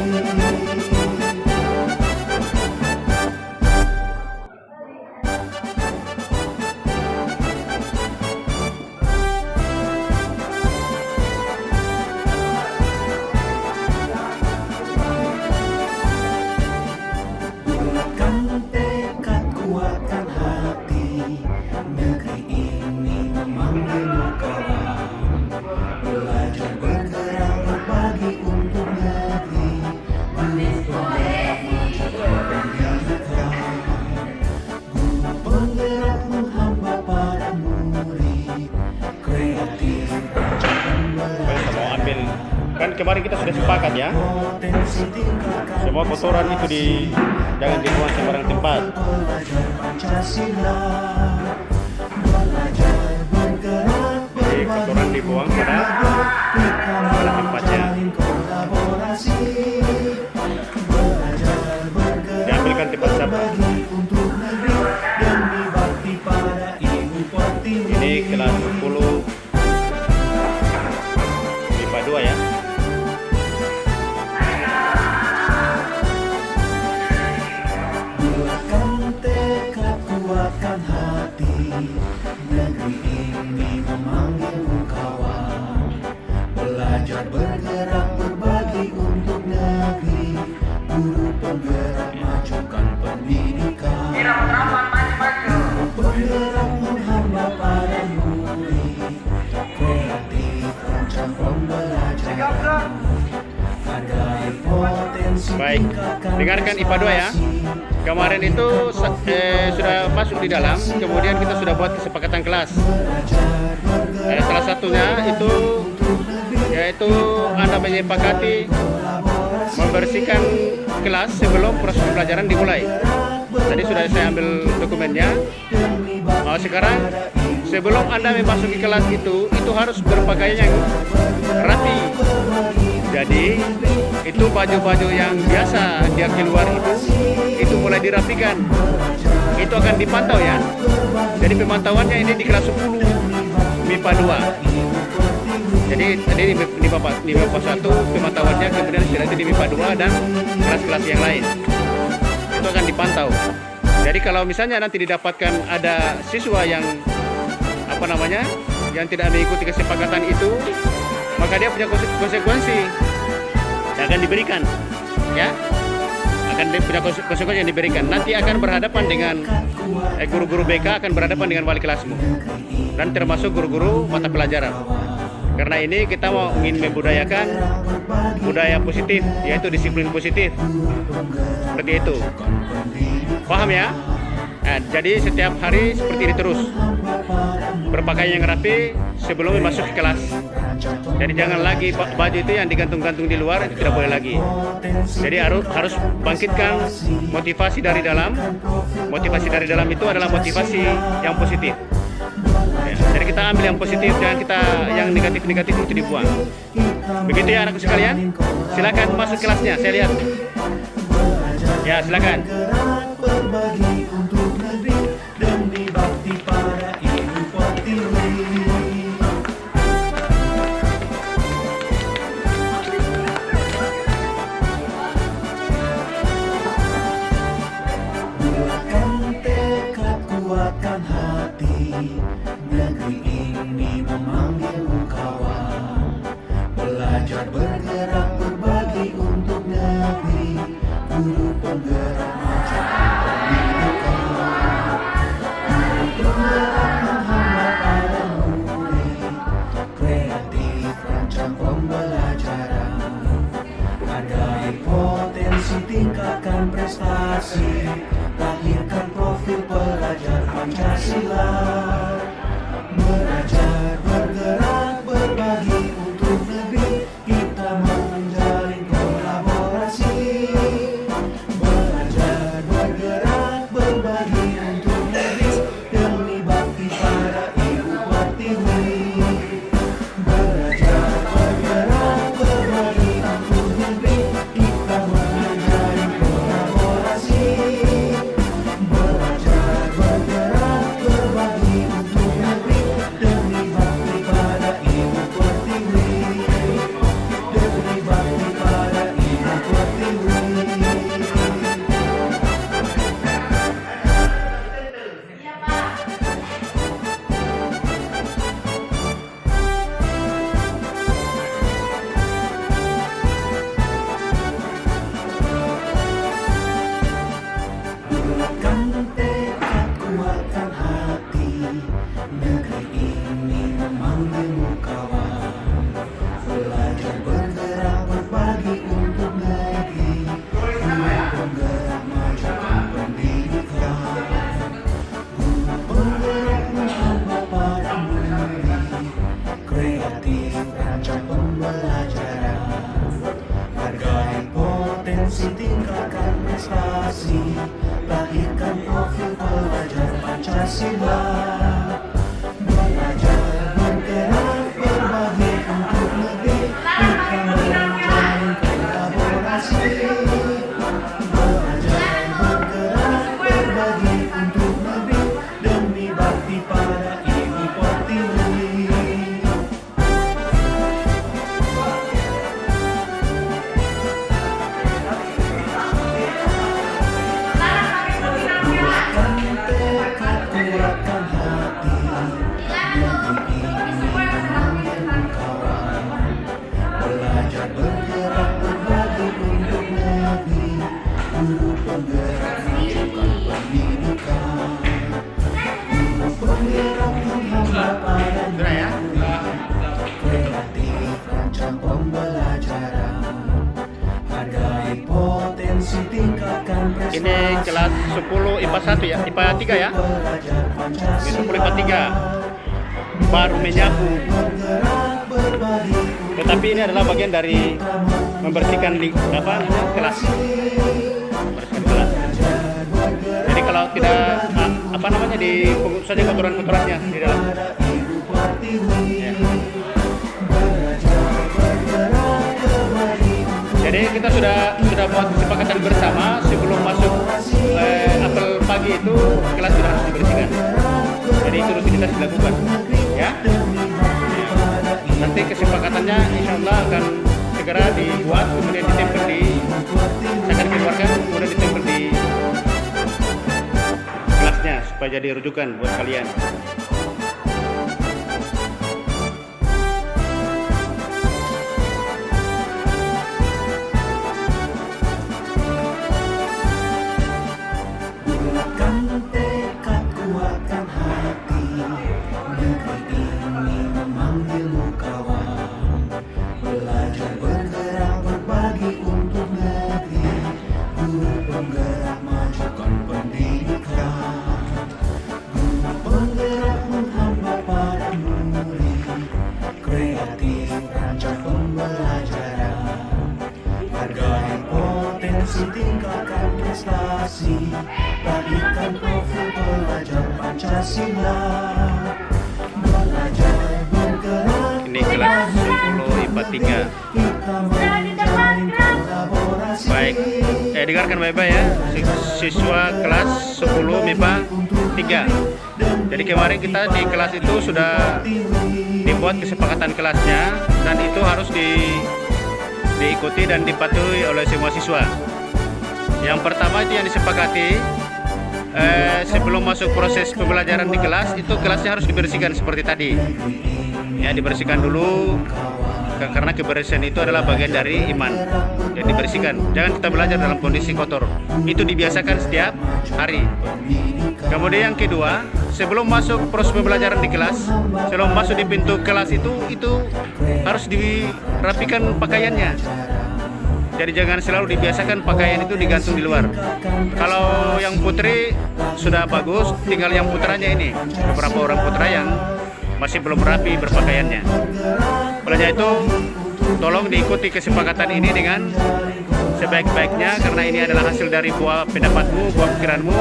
Buatkan tekad, kuatkan hati, negeri ini memanggilmu kawan. Belajar bergerak berbagi untuk negeri, guru penggerak majukan pendidikan. Guru penggerak menghamba para murid, kreatif rancang pembelajaran. Mau ambil kan kemarin kita sudah sepakat ya, Potensi tingkatkan semua kotoran itu jangan dibuang sembarang tempat. Belajar Pancasila. Belajar bergerak Jadi kotoran dibuang pada tempatnya. kolaborasi. Belajar bergerak Diambilkan tempat sampah. berbagi untuk negeri, demi bakti pada Ibu Pertiwi. Ini kelas 10 IPA 2 ya. Buatkan tekad, kuatkan hati, negeri ini memanggilmu kawan. Belajar bergerak berbagi untuk negeri, guru penggerak majukan pendidikan. Guru penggerak menghamba para murid, kreatif rancang pembelajaran. Pandai potensi Baik, tingkatkan dengarkan IPA 2 ya. Kemarin itu sudah masuk di dalam, kemudian kita sudah buat kesepakatan kelas. Salah satunya itu yaitu Anda menyepakati membersihkan kelas sebelum proses pembelajaran dimulai. Tadi sudah saya ambil dokumennya. Sekarang sebelum Anda memasuki kelas itu harus berpakaian yang rapi. Jadi itu baju-baju yang biasa dia keluar itu mulai dirapikan. Itu akan dipantau ya. Jadi pemantauannya ini di kelas 10 MIPA 2. Jadi tadi di MIPA 1 pemantauannya, kemudian setelah itu di MIPA 2 dan kelas-kelas yang lain. Itu akan dipantau. Jadi kalau misalnya nanti didapatkan ada siswa yang yang tidak mengikuti kesepakatan itu, maka dia punya konsekuensi yang akan diberikan, ya, akan punya konsekuensi yang diberikan. Nanti akan berhadapan dengan guru-guru BK, akan berhadapan dengan wali kelasmu, dan termasuk guru-guru mata pelajaran. Karena ini kita mau ingin membudayakan budaya positif, yaitu disiplin positif, seperti itu. Paham ya? Nah, jadi setiap hari seperti ini terus, berpakaian yang rapi sebelum masuk ke kelas. Jadi jangan lagi baju itu yang digantung-gantung di luar, itu tidak boleh lagi. Jadi harus bangkitkan motivasi dari dalam. Motivasi dari dalam itu adalah motivasi yang positif. Ya, jadi kita ambil yang positif, jangan kita yang negatif-negatif itu dibuang. Begitu ya anakku sekalian. Silakan masuk kelasnya, saya lihat. Ya, silakan. Berbagi untuk negeri demi bakti pada Ibu Pertiwi. Buatkan tekad, kuatkan hati, negeri ini memanggilmu kawan. Belajar bergerak berbagi untuk negeri, guru penggerak majukan pendidikan. Guru penggerak menghambat para murid, kreatif rancang pembelajaran. Hargai potensi, tingkatkan prestasi, lahirkan profil pelajar Pancasila. Belajar bergerak berbagi untuk negeri, kita menjalin kolaborasi. Belajar bergerak berbagi untuk negeri demi bakti pada Ibu Pertiwi. Belajar bergerak berbagi untuk negeri, kita menjalin kolaborasi. Belajar bergerak berbagi untuk negeri demi bakti pada Ibu Pertiwi. Demi bakti pada Ibu Pertiwi. Buatkan tekad, kuatkan hati, negeri ini memanggilmu kawan. Belajar bergerak berbagi untuk negeri, guru penggerak majukan pendidikan. Guru penggerak menghambat para murid, kreatif rancang pembelajaran. Hargai potensi, tingkatkan prestasi, lahirkan profil pelajar Pancasila. Belajar bergerak berbagi untuk negeri, kita menjalin kolaborasi. Belajar bergerak berbagi untuk negeri demi bakti pada Ibu Pertiwi. Buatkan tekad, kuatkan hati, negeri ini memanggilmu kawan. Belajar bergerak berbagi untuk negeri, guru penggerak majukan pendidikan. Guru penggerak menghambat para murid, kreatif rancang pembelajaran. Hargai potensi, tingkatkan prestasi. Ini kelas 10 IPA 1 ya, IPA 3 ya. Ini 10 IPA 3. Baru menyapu. Tetapi ini adalah bagian dari membersihkan kelas. Membersihkan kelas. Jadi kalau tidak dipungut saja kotoran-kotorannya di dalam. Ya. Jadi kita sudah buat kesepakatan bersama sebelum masuk apel pagi itu kelas sudah harus dibersihkan. Jadi itu rutinitas dilakukan, ya. Nanti kesepakatannya insya Allah akan segera dibuat, kemudian ditempel akan dikeluarkan, kemudian ditempel di kelasnya supaya jadi rujukan buat kalian. Buatkan tekad, kuatkan hati, negeri ini memanggilmu kawan. Belajar bergerak berbagi untuk negeri, guru penggerak majukan pendidikan. Guru penggerak Hargai potensi, tingkatkan prestasi, berikan profil pelajar Pancasila. Belajar bergerak. Ini kelas 10 IPA 3. Kita menjalin kolaborasi. Baik, dengarkan baik-baik ya, siswa kelas 10 MIPA 3. Jadi kemarin kita di kelas itu sudah dibuat kesepakatan kelasnya, dan itu harus diikuti dan dipatuhi oleh semua siswa. Yang pertama itu yang disepakati, sebelum masuk proses pembelajaran di kelas, itu kelasnya harus dibersihkan seperti tadi. Ya, dibersihkan dulu, karena kebersihan itu adalah bagian dari iman. Jadi dibersihkan, jangan kita belajar dalam kondisi kotor. Itu dibiasakan setiap hari. Kemudian yang kedua, sebelum masuk proses pembelajaran di kelas, sebelum masuk di pintu kelas itu harus dirapikan pakaiannya. Jadi jangan selalu dibiasakan pakaian itu digantung di luar. Kalau yang putri sudah bagus, tinggal yang putranya ini. Beberapa orang putra yang masih belum rapi berpakaiannya. Oleh itu, tolong diikuti kesepakatan ini dengan sebaik-baiknya, karena ini adalah hasil dari buah pendapatmu, buah pikiranmu.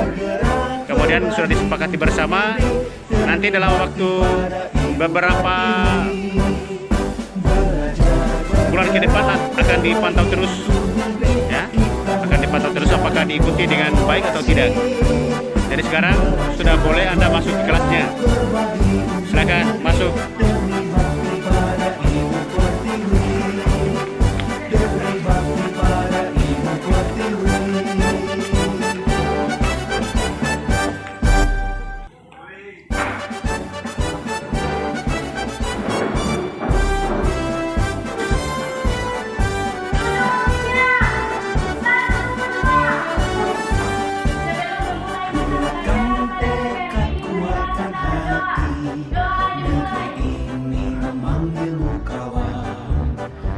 Kemudian sudah disepakati bersama. Nanti dalam waktu beberapa bulan ke depan akan dipantau terus, ya, akan dipantau terus apakah diikuti dengan baik atau tidak. Jadi sekarang sudah boleh Anda masuk ke kelasnya. Silakan masuk.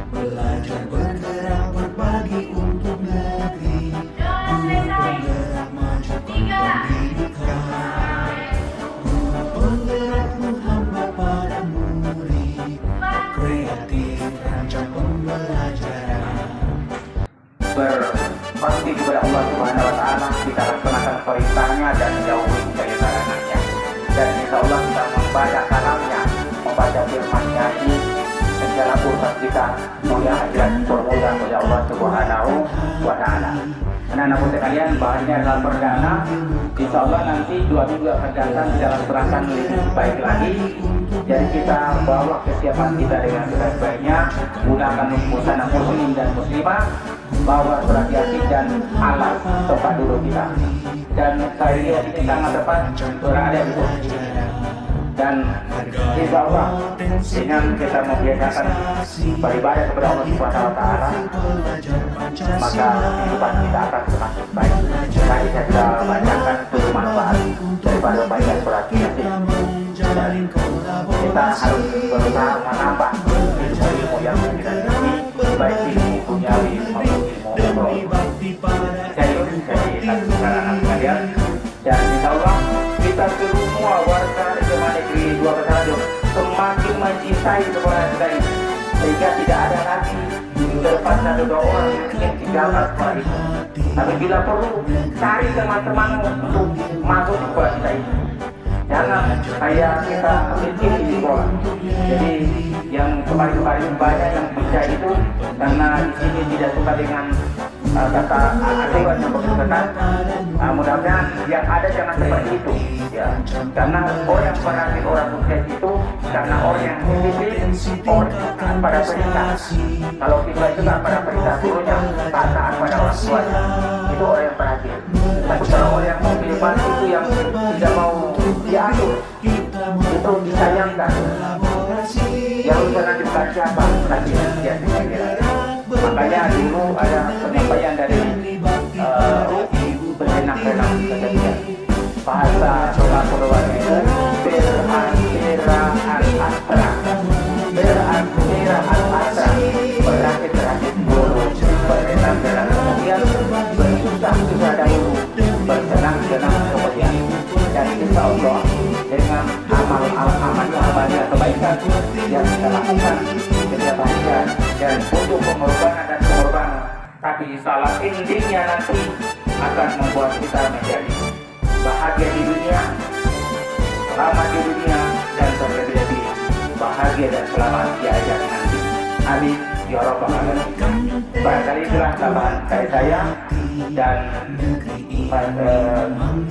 Belajar bergerak berbagi untuk negeri, bergerak majukan pendidikan. Guru penggerak menghambat pada murid, kreatif rancang pembelajaran. Berbakti kepada Allah Subhanahu wa Ta'ala, kita laksanakan perintahnya dan jauhi larangannya. Dan insya Allah kita membaca kalamnya, membaca firman-Nya ini, segala urusan kita mudah dan bermudah oleh Allah Subhanahu wa Ta'ala. Anak-anak sekalian, bahannya adalah perdana. Insya Allah nanti 2 minggu akan datang kita laksanakan lebih baik lagi. Jadi kita bawa kesiapan kita dengan sebaik-baiknya, gunakan busana muslim dan muslimah, bawa surat yasin dan alat tempat duduk kita. Dan saya lihat di tangan depan berada di sini. Dan insya Allah dengan kita membiasakan beribadah kepada Allah Subhanahu wa Ta'ala, maka kehidupan kita akan semakin baik. Tadi saya sudah bacakan tujuh manfaat daripada baca surat yasin. Dan kita harus berusaha menambah ilmu yang kita miliki, baik ilmu duniawi maupun ilmu rohani. Saya anak kalian, dan insya Allah kita semua warga SMA Negeri 2 Kesaladung semakin mencintai sekolah kita ini, sehingga tidak ada lagi terlepas satu dua orang yang ingin tinggalkan sekolah itu. Tapi bila perlu, cari teman-teman untuk masuk ke sekolah kita ini. Jangan kayak kita miskin di sekolah. Jadi yang kemarin-kemarin banyak yang bisa itu karena di sini tidak suka dengan kata aturan yang begitu ketat. Mudah-mudahan yang ada jangan seperti itu, ya. Karena orang yang berarti orang sukses itu karena orang yang disiplin, orang yang taat pada perintah. Kalau kita itu taat pada perintah gurunya, taat pada orang tuanya, itu orang yang berhasil. Tapi kalau orang yang mau bebas itu yang tidak mau diatur, itu disayangkan. Yang jangan dibuka siapa, tapi dia sendiri. Makanya dulu ada penyampaian dari berenang-renang kejadian bahasa doa-doanya itu berakhiran asra, berakhir dulu, berenang-renang kemudian, bersusah-susah dahulu, bersenang-senang kemudian. Dan insya Allah dengan amal-amalnya kebaikan yang kita lakukan setiap harian dan butuh pengorbanan tapi insya Allah endingnya nanti akan membuat kita menjadi bahagia di dunia, selamat di dunia, dan terlebih-lebih bahagia dan selamat di akhirat nanti. Amin ya rabbal alamin. Barangkali itulah tambahan dari saya, dan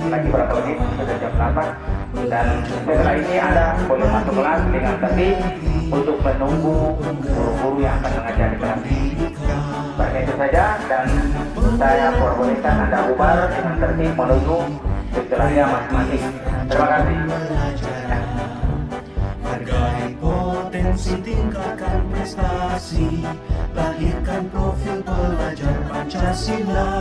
lagi berapa menit sudah jam 8, dan setelah ini Anda boleh masuk kelas dengan tertib untuk menunggu guru-guru yang akan mengajar di kelas. Baik, itu saja, dan saya perbolehkan Anda bubar dengan tertib menuju istilahnya masing-masing. Terima kasih. Hargai potensi, tingkatkan prestasi, lahirkan profil pelajar Pancasila.